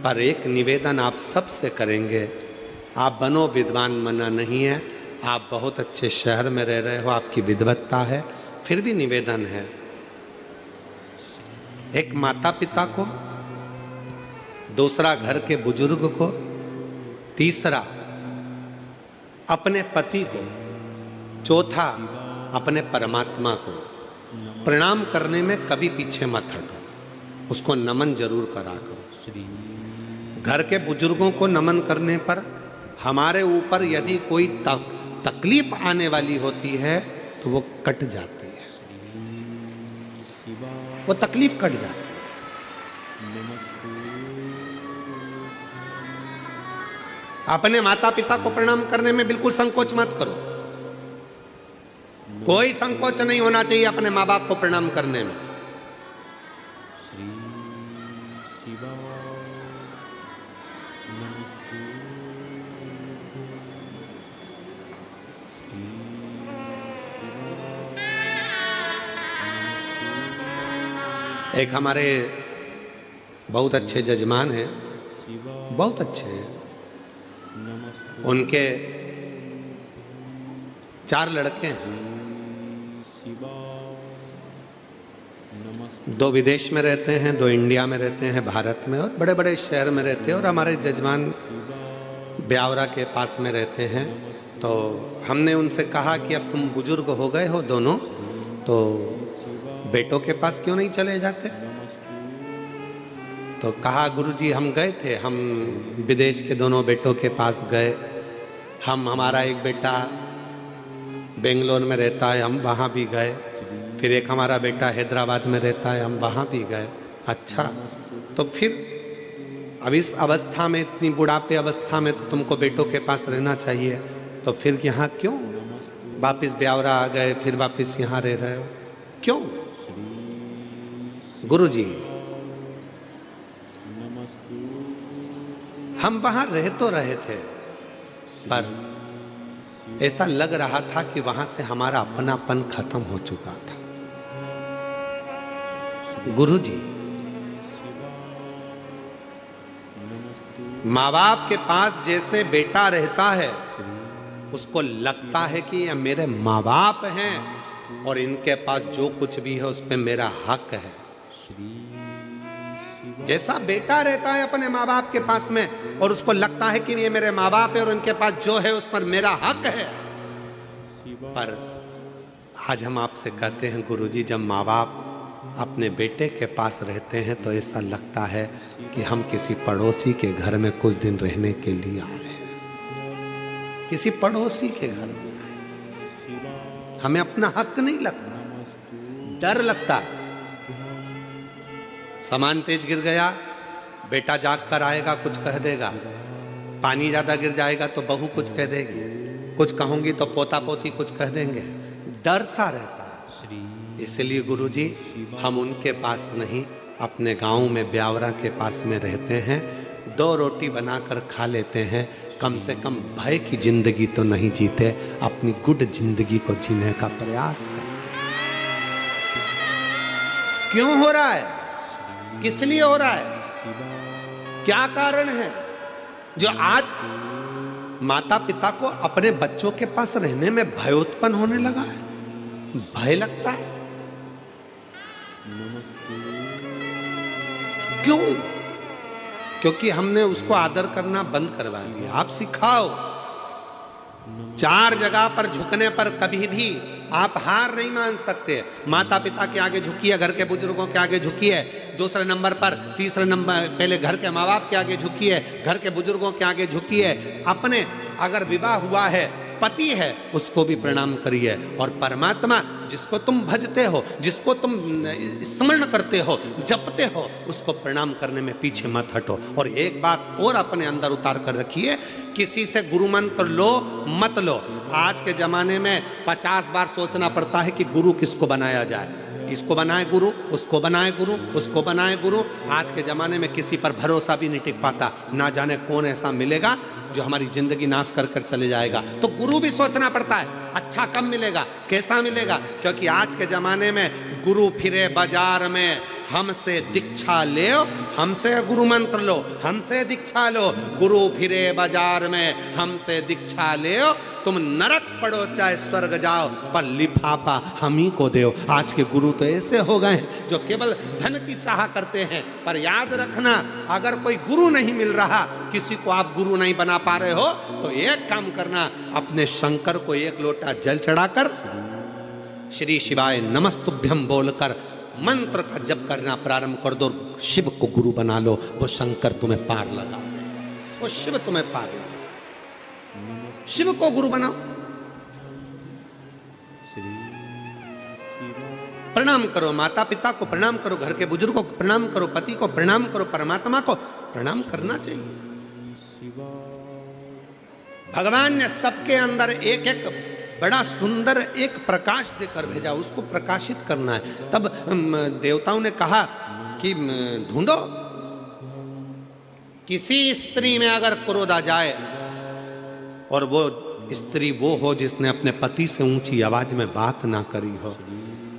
पर एक निवेदन आप सब से करेंगे, आप बनो विद्वान मना नहीं है, आप बहुत अच्छे शहर में रह रहे हो, आपकी विद्वत्ता है, फिर भी निवेदन है एक माता पिता को, दूसरा घर के बुजुर्ग को, तीसरा अपने पति को, चौथा अपने परमात्मा को प्रणाम करने में कभी पीछे मत हटो, उसको नमन जरूर करा करो। घर के बुजुर्गों को नमन करने पर हमारे ऊपर यदि कोई तकलीफ आने वाली होती है तो वो कट जाती है, वो तकलीफ कट जाती है। अपने माता पिता को प्रणाम करने में बिल्कुल संकोच मत करो, कोई संकोच नहीं होना चाहिए अपने माँ बाप को प्रणाम करने में। एक हमारे बहुत अच्छे जजमान हैं, बहुत अच्छे हैं, उनके 4 लड़के हैं, 2 विदेश में रहते हैं, 2 इंडिया में रहते हैं, भारत में, और बड़े बड़े शहर में रहते हैं। और हमारे जजमान ब्यावरा के पास में रहते हैं। तो हमने उनसे कहा कि अब तुम बुजुर्ग हो गए हो दोनों, तो बेटों के पास क्यों नहीं चले जाते? तो कहा गुरुजी हम गए थे, हम विदेश के दोनों बेटों के पास गए, हमारा एक बेटा बेंगलोर में रहता है, हम वहाँ भी गए, फिर एक हमारा बेटा हैदराबाद में रहता है, हम वहाँ भी गए। अच्छा, तो फिर अब इस अवस्था में, इतनी बुढ़ापे अवस्था में तो तुमको बेटों के पास रहना चाहिए, तो फिर यहाँ क्यों वापिस ब्यावरा आ गए, फिर वापिस यहाँ रह रहे हो क्यों? गुरुजी हम वहां रह तो रहे थे, पर ऐसा लग रहा था कि वहां से हमारा अपनापन खत्म हो चुका था। गुरुजी, माँ बाप के पास जैसे बेटा रहता है, उसको लगता है कि ये मेरे माँ बाप हैं और इनके पास जो कुछ भी है उस पे मेरा हक है। जैसा बेटा रहता है अपने माँ बाप के पास में और उसको लगता है कि ये मेरे माँ बाप है और उनके पास जो है उस पर मेरा हक है, पर आज हम आपसे कहते हैं गुरुजी, जब माँ बाप अपने बेटे के पास रहते हैं तो ऐसा लगता है कि हम किसी पड़ोसी के घर में कुछ दिन रहने के लिए आए हैं, किसी पड़ोसी के घर में आए, हमें अपना हक नहीं लगता, डर लगता। सामान तेज गिर गया, बेटा जाग कर आएगा कुछ कह देगा, पानी ज्यादा गिर जाएगा तो बहू कुछ कह देगी, कुछ कहूंगी तो पोता पोती कुछ कह देंगे, डर सा रहता है। इसलिए गुरुजी हम उनके पास नहीं, अपने गांव में ब्यावरा के पास में रहते हैं, 2 रोटी बनाकर खा लेते हैं, कम से कम भय की जिंदगी तो नहीं जीते, अपनी गुड जिंदगी को जीने का प्रयास करें। क्यों हो रहा है, किस लिए हो रहा है, क्या कारण है जो आज माता पिता को अपने बच्चों के पास रहने में भय उत्पन्न होने लगा है? भय लगता है क्यों? क्योंकि हमने उसको आदर करना बंद करवा दिया। आप सिखाओ, 4 जगह पर झुकने पर कभी भी आप हार नहीं मान सकते। माता पिता के आगे झुकिए, घर के बुजुर्गों के आगे झुकिए, दूसरे नंबर पर, तीसरे नंबर पहले घर के माँ बाप के आगे झुकिए, घर के बुजुर्गों के आगे झुकिए, अपने अगर विवाह हुआ है, पति है, उसको भी प्रणाम करिए, और परमात्मा जिसको तुम भजते हो, जिसको तुम स्मरण करते हो, जपते हो, उसको प्रणाम करने में पीछे मत हटो। और एक बात और अपने अंदर उतार कर रखिए, किसी से गुरु मंत्र लो मत लो। आज के जमाने में 50 बार सोचना पड़ता है कि गुरु किसको बनाया जाए, इसको बनाए गुरु, उसको बनाए गुरु, उसको बनाए गुरु। आज के जमाने में किसी पर भरोसा भी नहीं टिक पाता, ना जाने कौन ऐसा मिलेगा जो हमारी जिंदगी नाश कर कर चले जाएगा। तो गुरु भी सोचना पड़ता है, अच्छा कब मिलेगा, कैसा मिलेगा, क्योंकि आज के जमाने में गुरु फिरे बाजार में, हमसे दीक्षा ले, हमसे गुरु मंत्र लो, हमसे दीक्षा लो, गुरु फिरे बाजार में, हमसे दीक्षा ले, तुम नरक पड़ो चाहे स्वर्ग जाओ, पर लिफाफा हम ही को दो। आज के गुरु तो ऐसे हो गए हैं जो केवल धन की चाह करते हैं। पर याद रखना, अगर कोई गुरु नहीं मिल रहा, किसी को आप गुरु नहीं बना पा रहे हो, तो एक काम करना, अपने शंकर को 1 लोटा जल चढ़ाकर श्री शिवाय नमस्तुभ्यम बोलकर मंत्र का जप करना प्रारंभ कर दो। शिव को गुरु बना लो, वो शंकर तुम्हें पार लगा दे, वो शिव तुम्हें पार लगा। शिव को गुरु बनाओ, प्रणाम करो, माता पिता को प्रणाम करो, घर के बुजुर्गों को प्रणाम करो, पति को प्रणाम करो, परमात्मा को प्रणाम करना चाहिए। भगवान ने सबके अंदर एक एक बड़ा सुंदर एक प्रकाश देकर भेजा, उसको प्रकाशित करना है। तब देवताओं ने कहा कि ढूंढो, किसी स्त्री में अगर क्रोध आ जाए और वो स्त्री वो हो जिसने अपने पति से ऊंची आवाज में बात ना करी हो,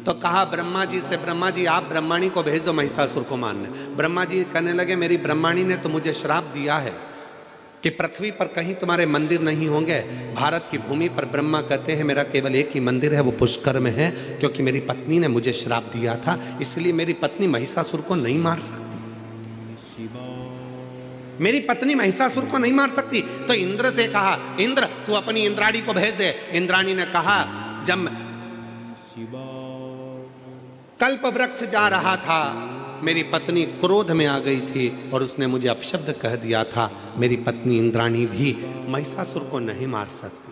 तो कहा ब्रह्मा जी से, ब्रह्मा जी आप ब्रह्माणी को भेज दो महिषासुर को मारने। ब्रह्मा जी कहने लगे, मेरी ब्रह्माणी ने तो मुझे श्राप दिया है कि पृथ्वी पर कहीं तुम्हारे मंदिर नहीं होंगे। भारत की भूमि पर ब्रह्मा कहते हैं मेरा केवल एक ही मंदिर है, वो पुष्कर में है, क्योंकि मेरी पत्नी ने मुझे श्राप दिया था, इसलिए मेरी पत्नी महिषासुर को नहीं मार सकती, मेरी पत्नी महिषासुर को नहीं मार सकती। तो इंद्र से कहा, इंद्र तू अपनी इंद्राणी को भेज दे। इंद्राणी ने कहा, जब कल्प वृक्ष जा रहा था, मेरी पत्नी क्रोध में आ गई थी और उसने मुझे अपशब्द कह दिया था, मेरी पत्नी इंद्राणी भी महिषासुर को नहीं मार सकती।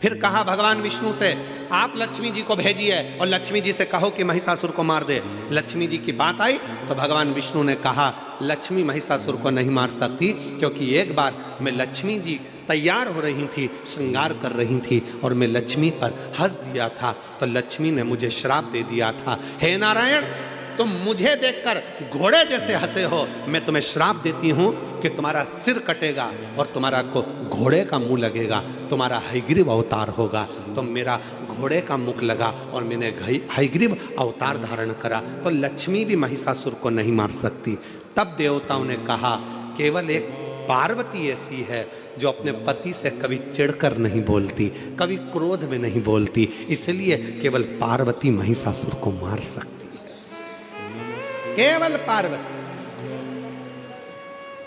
फिर कहा भगवान विष्णु से, आप लक्ष्मी जी को भेजिए और लक्ष्मी जी से कहो कि महिषासुर को मार दे। लक्ष्मी जी की बात आई तो भगवान विष्णु ने कहा, लक्ष्मी महिषासुर को नहीं मार सकती, क्योंकि एक बार मैं लक्ष्मी जी तैयार हो रही थी, श्रृंगार कर रही थी और मैं लक्ष्मी पर हंस दिया था, तो लक्ष्मी ने मुझे श्राप दे दिया था, हे नारायण तुम मुझे देखकर घोड़े जैसे हंसे हो, मैं तुम्हें श्राप देती हूं कि तुम्हारा सिर कटेगा और तुम्हारा को घोड़े का मुंह लगेगा, तुम्हारा हयग्रीव अवतार होगा। तो मेरा घोड़े का मुख लगा और मैंने हयग्रीव अवतार धारण करा, तो लक्ष्मी भी महिषासुर को नहीं मार सकती। तब देवताओं ने कहा, केवल एक पार्वती ऐसी है जो अपने पति से कभी चिढ़कर नहीं बोलती, कभी क्रोध में नहीं बोलती, इसलिए केवल पार्वती महिषासुर को मार सकती, केवल पार्वती।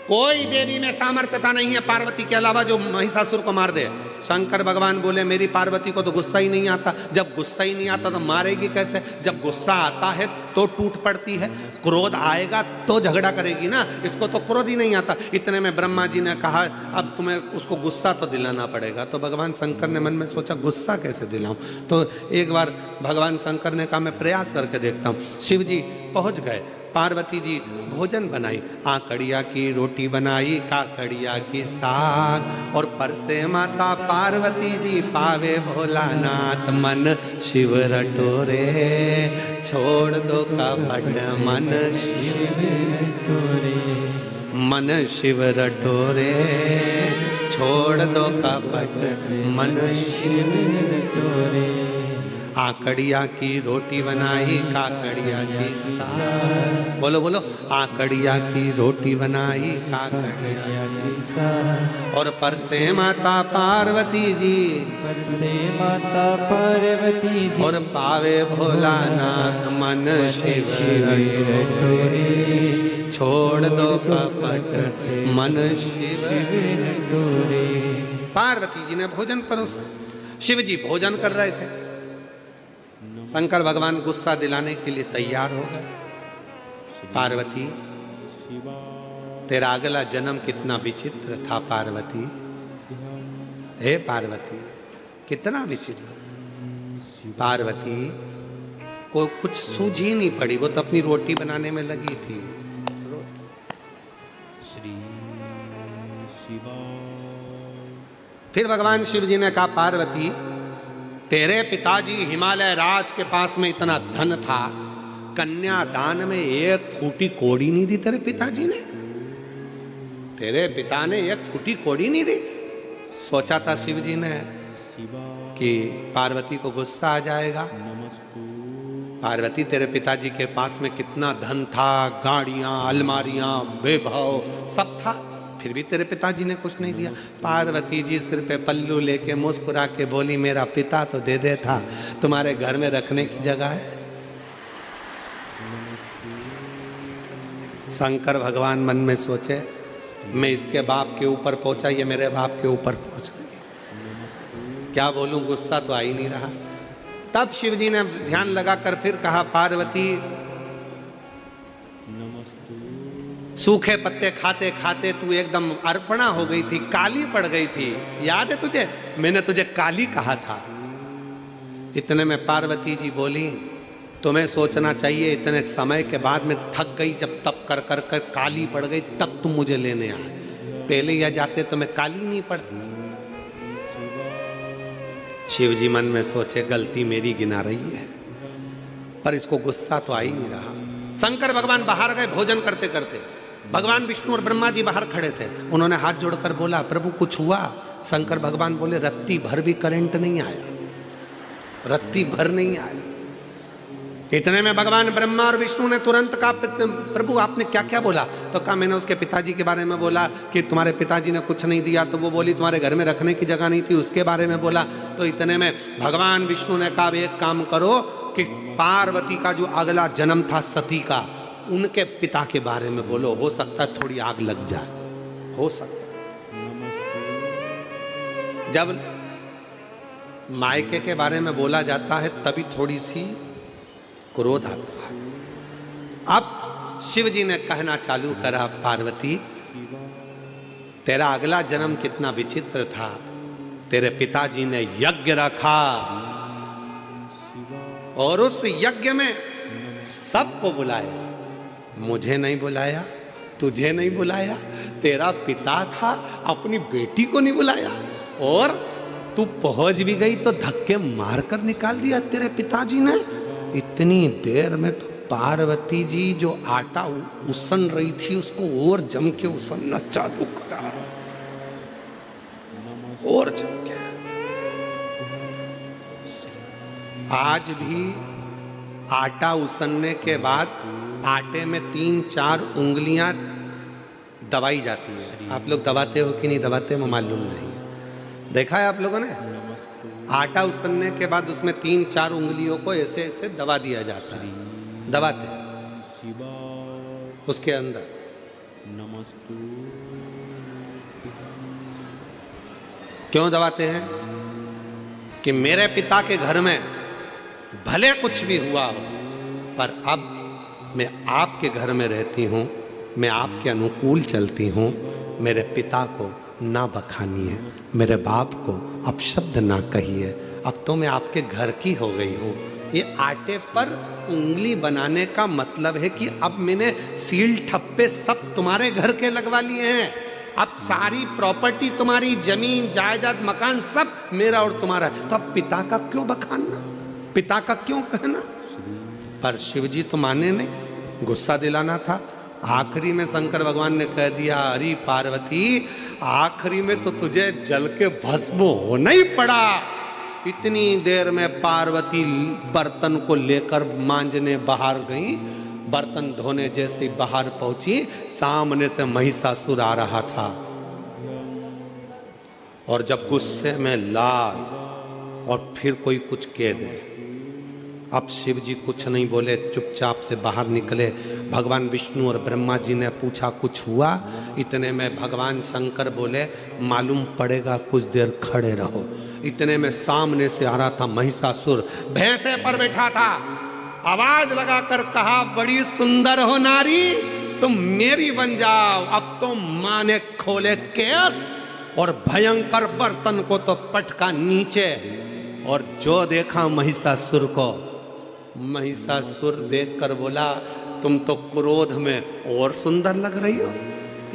कोई देवी में सामर्थ्यता नहीं है पार्वती के अलावा जो महिषासुर को मार दे। शंकर भगवान बोले, मेरी पार्वती को तो गुस्सा ही नहीं आता, जब गुस्सा ही नहीं आता तो मारेगी कैसे? जब गुस्सा आता है तो टूट पड़ती है, क्रोध आएगा तो झगड़ा करेगी ना, इसको तो क्रोध ही नहीं आता। इतने में ब्रह्मा जी ने कहा, अब तुम्हें उसको गुस्सा तो दिलाना पड़ेगा। तो भगवान शंकर ने मन में सोचा, गुस्सा कैसे दिलाऊं? तो एक बार भगवान शंकर ने कहा, मैं प्रयास करके देखता हूँ। शिव जी पहुंच गए, पार्वती जी भोजन बनाई, आकड़िया की रोटी बनाई, काकड़िया की साग, और परसे माता पार्वती जी पावे भोलानाथ, मन शिव रटोरे छोड़ दो कपट, मन शिव रटोरे, मन शिव रटोरे छोड़ दो कपट, मन शिव रटोरे। आकड़िया की रोटी बनाई, काकड़िया की साग, बोलो बोलो, आकड़िया की रोटी बनाई, काकड़िया की साग, और परसे माता पार्वती जी, परसे माता पार्वती जी, और पावे भोलानाथ, मन शिव रटोरे छोड़ दो कपट, मन शिव रटोरे। पार्वती जी ने भोजन परोसा, शिव जी भोजन कर रहे थे। शंकर भगवान गुस्सा दिलाने के लिए तैयार हो गए, पार्वती तेरा अगला जन्म कितना विचित्र था पार्वती, हे पार्वती कितना विचित्र। पार्वती को कुछ सूझ ही नहीं पड़ी, वो तो अपनी रोटी बनाने में लगी थी। फिर भगवान शिव जी ने कहा, पार्वती तेरे पिताजी हिमालय राज के पास में इतना धन था, कन्यादान में एक फूटी कोड़ी नहीं दी तेरे पिताजी ने, तेरे पिता ने एक फूटी कोड़ी नहीं दी। सोचा था शिव जी ने कि पार्वती को गुस्सा आ जाएगा। पार्वती तेरे पिताजी के पास में कितना धन था, गाड़ियां, अलमारियां, वैभव सब था, फिर भी तेरे पिताजी ने कुछ नहीं दिया। पार्वती जी सिर पे पल्लू लेके मुस्कुरा के बोली, मेरा पिता तो दे दे था, तुम्हारे घर में रखने की जगह है। शंकर भगवान मन में सोचे, मैं इसके बाप के ऊपर पहुंचा, ये मेरे बाप के ऊपर पहुंच गई, क्या बोलूं, गुस्सा तो आ ही नहीं रहा। तब शिव जी ने ध्यान लगाकर फिर कहा, पार्वती सूखे पत्ते खाते खाते तू एकदम अर्पणा हो गई थी, काली पड़ गई थी, याद है तुझे, मैंने तुझे काली कहा था। इतने में पार्वती जी बोली, तुम्हें सोचना चाहिए, इतने समय के बाद में थक गई, जब तप कर कर कर काली पड़ गई, तब तुम मुझे लेने आए, पहले या जाते तो मैं काली नहीं पड़ती। शिव जी मन में सोचे, गलती मेरी गिना रही है, पर इसको गुस्सा तो आ ही नहीं रहा। शंकर भगवान बाहर गए भोजन करते करते, भगवान विष्णु और ब्रह्मा जी बाहर खड़े थे। उन्होंने हाथ जोड़कर बोला, प्रभु कुछ हुआ? शंकर भगवान बोले, रत्ती भर भी करंट नहीं आया, रत्ती भर नहीं आया। इतने में भगवान ब्रह्मा और विष्णु ने तुरंत कहा, प्रभु आपने क्या क्या बोला? तो कहा, मैंने उसके पिताजी के बारे में बोला कि तुम्हारे पिताजी ने कुछ नहीं दिया, तो वो बोली तुम्हारे घर में रखने की जगह नहीं थी, उसके बारे में बोला। तो इतने में भगवान विष्णु ने कहा, एक काम करो कि पार्वती का जो अगला जन्म था सती का, उनके पिता के बारे में बोलो, हो सकता है थोड़ी आग लग जाए, हो सकता है। जब मायके के बारे में बोला जाता है तभी थोड़ी सी क्रोध आता है। अब शिव जी ने कहना चालू करा, पार्वती तेरा अगला जन्म कितना विचित्र था, तेरे पिताजी ने यज्ञ रखा और उस यज्ञ में सबको बुलाया, मुझे नहीं बुलाया, तुझे नहीं बुलाया, तेरा पिता था अपनी बेटी को नहीं बुलाया, और तू पहुंच भी गई तो धक्के मारकर निकाल दिया तेरे पिताजी ने। इतनी देर में तो पार्वती जी जो आटा उसन रही थी उसको और जम के उसनना चालू करा, और जम के। आज भी आटा उसनने के बाद आटे में 3-4 उंगलियां दबाई जाती है। आप लोग दबाते हो कि नहीं दबाते हो मालूम नहीं है, देखा है आप लोगों ने? आटा उसनने के बाद उसमें 3-4 उंगलियों को ऐसे ऐसे दबा दिया जाता है, दबाते हैं उसके अंदर। क्यों दबाते हैं? कि मेरे पिता के घर में भले कुछ भी हुआ हो, पर अब मैं आपके घर में रहती हूँ, मैं आपके अनुकूल चलती हूँ, मेरे पिता को ना बखानिए, मेरे बाप को अपशब्द ना कहिए, अब तो मैं आपके घर की हो गई हूँ। ये आटे पर उंगली बनाने का मतलब है कि अब मैंने सील ठप्पे सब तुम्हारे घर के लगवा लिए हैं। अब सारी प्रॉपर्टी तुम्हारी, जमीन जायदाद मकान सब मेरा और तुम्हारा है। तो अब पिता का क्यों बखानना, पिता का क्यों कहना? पर शिव जी तो माने नहीं, गुस्सा दिलाना था। आखिरी में शंकर भगवान ने कह दिया, अरे पार्वती, आखिरी में तो तुझे जल के भस्म होना ही पड़ा। इतनी देर में पार्वती बर्तन को लेकर मांजने बाहर गई। बर्तन धोने जैसे ही बाहर पहुंची, सामने से महिषासुर आ रहा था। और जब गुस्से में लाल और फिर कोई कुछ कह दे, अब शिव जी कुछ नहीं बोले, चुपचाप से बाहर निकले। भगवान विष्णु और ब्रह्मा जी ने पूछा कुछ हुआ? इतने में भगवान शंकर बोले, मालूम पड़ेगा, कुछ देर खड़े रहो। इतने में सामने से आ रहा था महिषासुर, भैंसे पर बैठा था। आवाज लगाकर कहा, बड़ी सुंदर हो नारी, तुम मेरी बन जाओ। अब तो मां ने खोले केस और भयंकर बर्तन को तो पटका नीचे। और जो देखा महिषासुर को, महिषासुर देखकर बोला, तुम तो क्रोध में और सुंदर लग रही हो।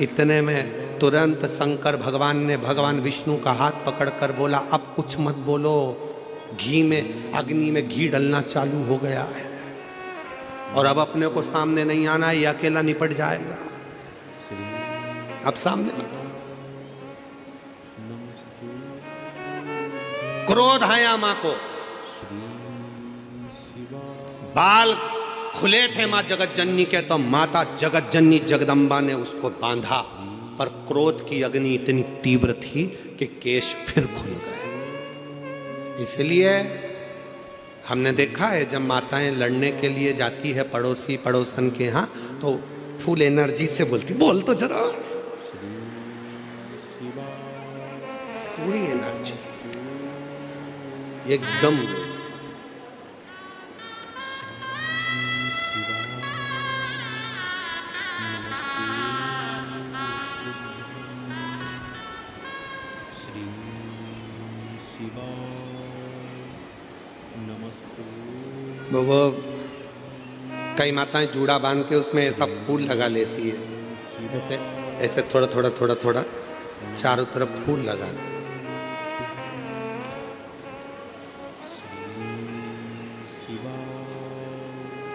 इतने में तुरंत शंकर भगवान ने भगवान विष्णु का हाथ पकड़कर बोला, अब कुछ मत बोलो, घी में, अग्नि में घी डलना चालू हो गया है और अब अपने को सामने नहीं आना, ये अकेला निपट जाएगा। अब सामने क्रोध आया मां को। बाल खुले थे मां जगत जननी के, तो माता जगत जननी जगदम्बा ने उसको बांधा। पर क्रोध की अग्नि इतनी तीव्र थी कि केश फिर खुल गए। इसलिए हमने देखा है, जब माताएं लड़ने के लिए जाती है पड़ोसी पड़ोसन के यहाँ, तो फुल एनर्जी से बोलती, बोल तो जरा, पूरी एनर्जी एकदम। वो कई माताएं जूड़ा बांध के उसमें ऐसा फूल लगा लेती है, ऐसे ऐसे थोड़ा थोड़ा थोड़ा थोड़ा चारों तरफ फूल लगाती है।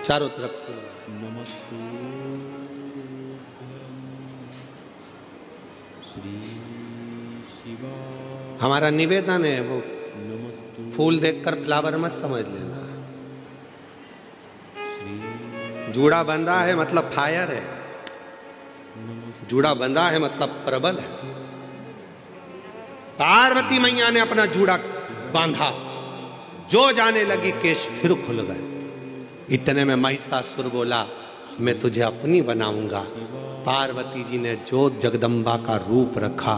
चारों तरफ फूल। हमारा निवेदन है, वो फूल देखकर फ्लावर मत समझ लेना। जूड़ा बंधा है मतलब फायर है, जूड़ा बंधा है मतलब प्रबल है। पार्वती मैया ने अपना जूड़ा बांधा, जो जाने लगी केश फिर खुल गए। इतने में महिषासुर बोला, मैं तुझे अपनी बनाऊंगा। पार्वती जी ने जो जगदम्बा का रूप रखा,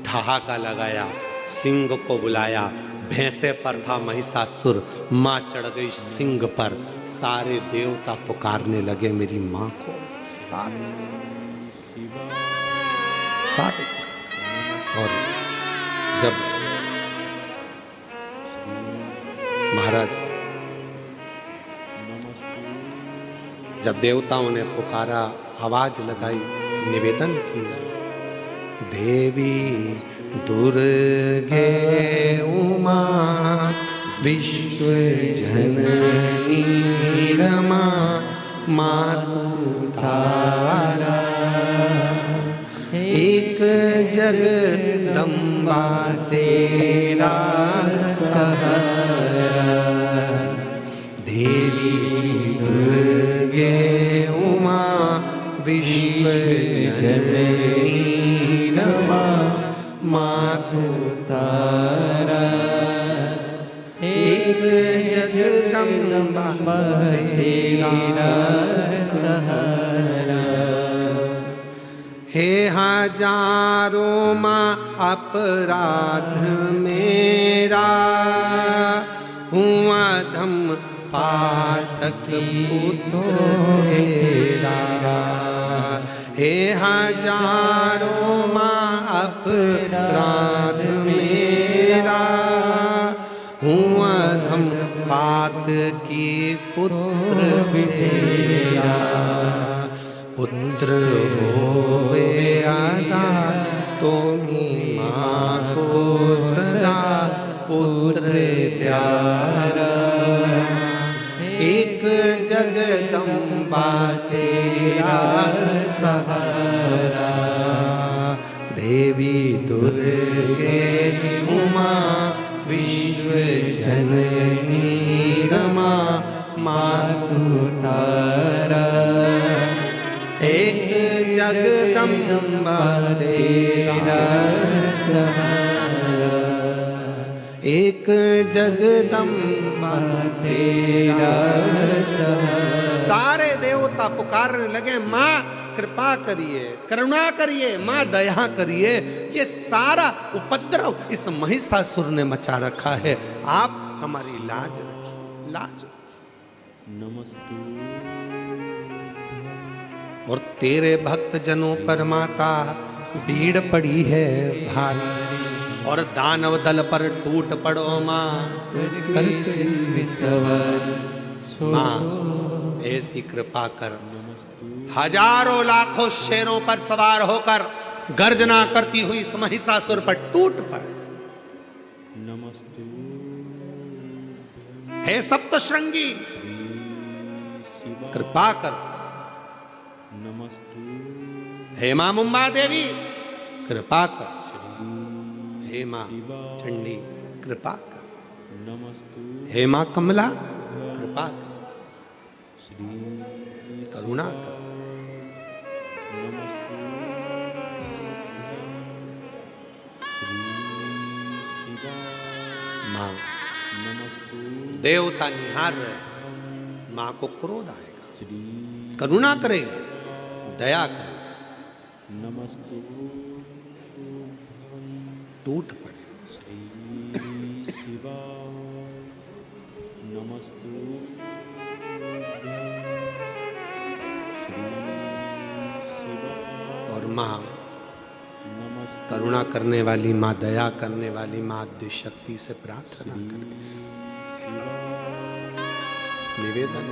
ठहाका लगाया, सिंह को बुलाया। भैंसे पर था महिषासुर, मां चढ़ गई सिंह पर। सारे देवता पुकारने लगे मेरी मां को, सारे सारे। और जब महाराज, जब देवताओं ने पुकारा, आवाज लगाई, निवेदन किया, देवी दुर्गे उमा विश्व जननी रमा मातु तारा, एक जगदम्बा तेरा सहारा। देवी दुर्गे उमा विश्व जननी रमा मातु तारा, एक जगदम्बा तेरा सहारा। हे हजारों माँ अपराध मेरा, हुआ धम पातक पुत्र तेरा। हे हजारों माँ अपराध मेरा, की पुत्र तेरा, पुत्र होवे आधार, तुम्ही माँ को सदा पुत्र प्यारा। एक जगदम्बा तेरा सहारा, देवी दुर्गे उमा विश्व जननी रमा, मातु तारा। एक जगदम्बा तेरा सहारा, एक जगदम्बा तेरा सहारा। सारे देवता पुकारने लगे, माँ कृपा करिए, करुणा करिए, माँ दया करिए, ये सारा उपद्रव इस महिषासुर ने मचा रखा है, आप हमारी लाज रखिए, लाज रखिए। नमस्तु। और तेरे भक्त जनों पर माता भीड़ पड़ी है भारी, और दानव दल पर टूट पड़ो माँ, माँ ऐसी कृपा कर। हजारों लाखों शेरों पर सवार होकर गर्जना करती हुई इस महिषासुर पर टूट पड़े। नमस्तु। हे सप्तशृंगी कृपा कर। नमस्तु। हे मां मुंबा देवी कृपा कर। हे मां चंडी कृपा कर। नमस्तु। हे मां कमला कृपा कर, करुणा कर। मां देवता निहार रहे, मां को क्रोध आएगा, करुणा करेगी, दया करेगी। नमस्तु। टूट पड़े। श्री शिवा नमस्तु। श्री शिवा। और मां करुणा करने वाली मां, दया करने वाली मां आद्य शक्ति से प्रार्थना करे, निवेदन।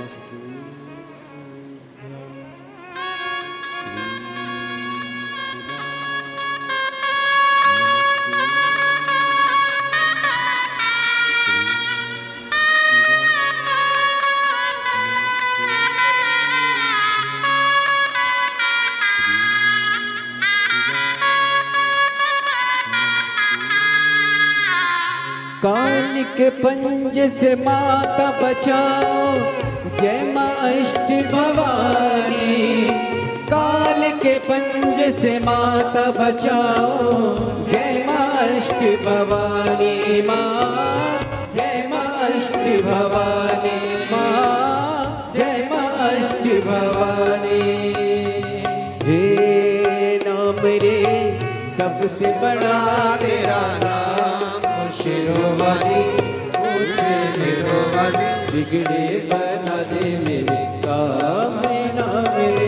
काल के पंज से माता बचाओ, जय माँ अष्ट भवानी। काल के पंज से माता बचाओ, जय माँ अष्ट भवानी। माँ जय माँ अष्ट भवानी, माँ जय माँ अष्ट भवानी। हे नाम रे सबसे बड़ा तेरा नाम, शिरोवाली ऊंचे शिरोवाली, बिगड़े बना दे मेरे काम नाम रे।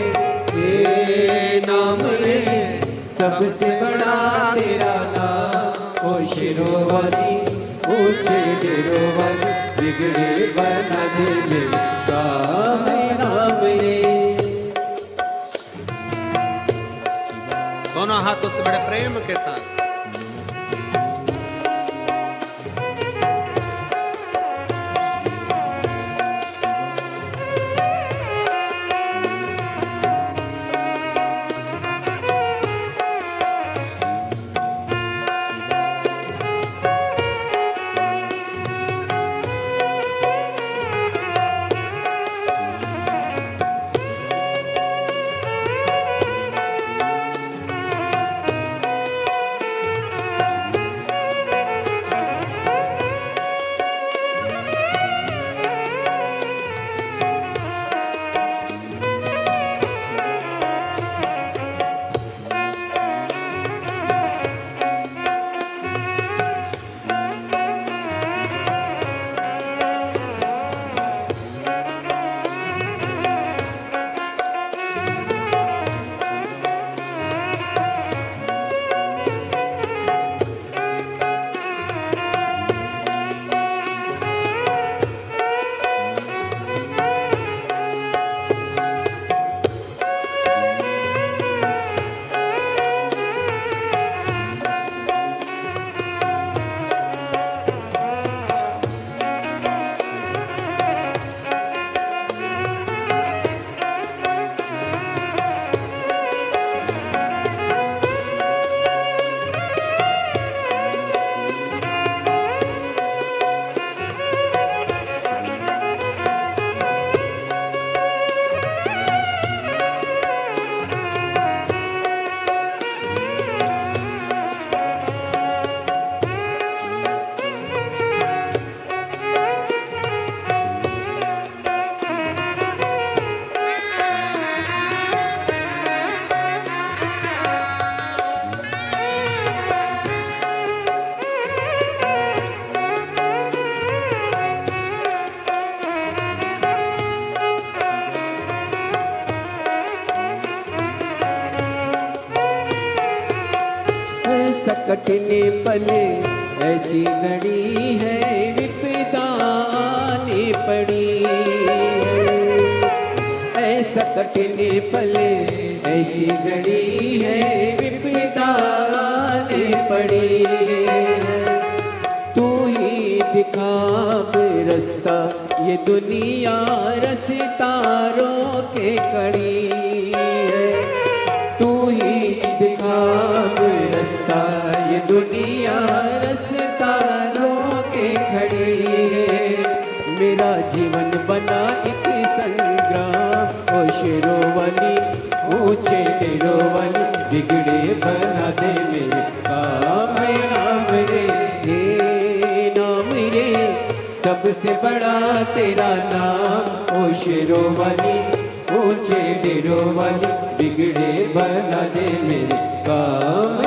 हे नाम रे सबसे बड़ा तेरा नाम, ओ शिरोवाली ऊंचे शिरोवाली, बिगड़े बना दे मेरे काम नाम रे। दोनों हाथों से बड़े प्रेम के साथ ऐसा कठिन पले ऐसी घड़ी है विपदा आने पड़ी है। ऐसा कठिन पले ऐसी घड़ी है विपदा आने पड़ी है। तू ही दिखा रास्ता ये दुनिया रस्तारों के कड़ी है। तू ही दिखा रास्ता ये दुनिया रस्तारों के खड़ी है। मेरा जीवन बना एक संग्राम ओ शेरों वाली ऊंचे डेरों वाली बिगड़े बना दे मेरे काम नाम रे नाम रे सबसे बड़ा तेरा नाम ओ शेरों वाली ऊंचे डेरों वाली बिगड़े बना दे मेरे काम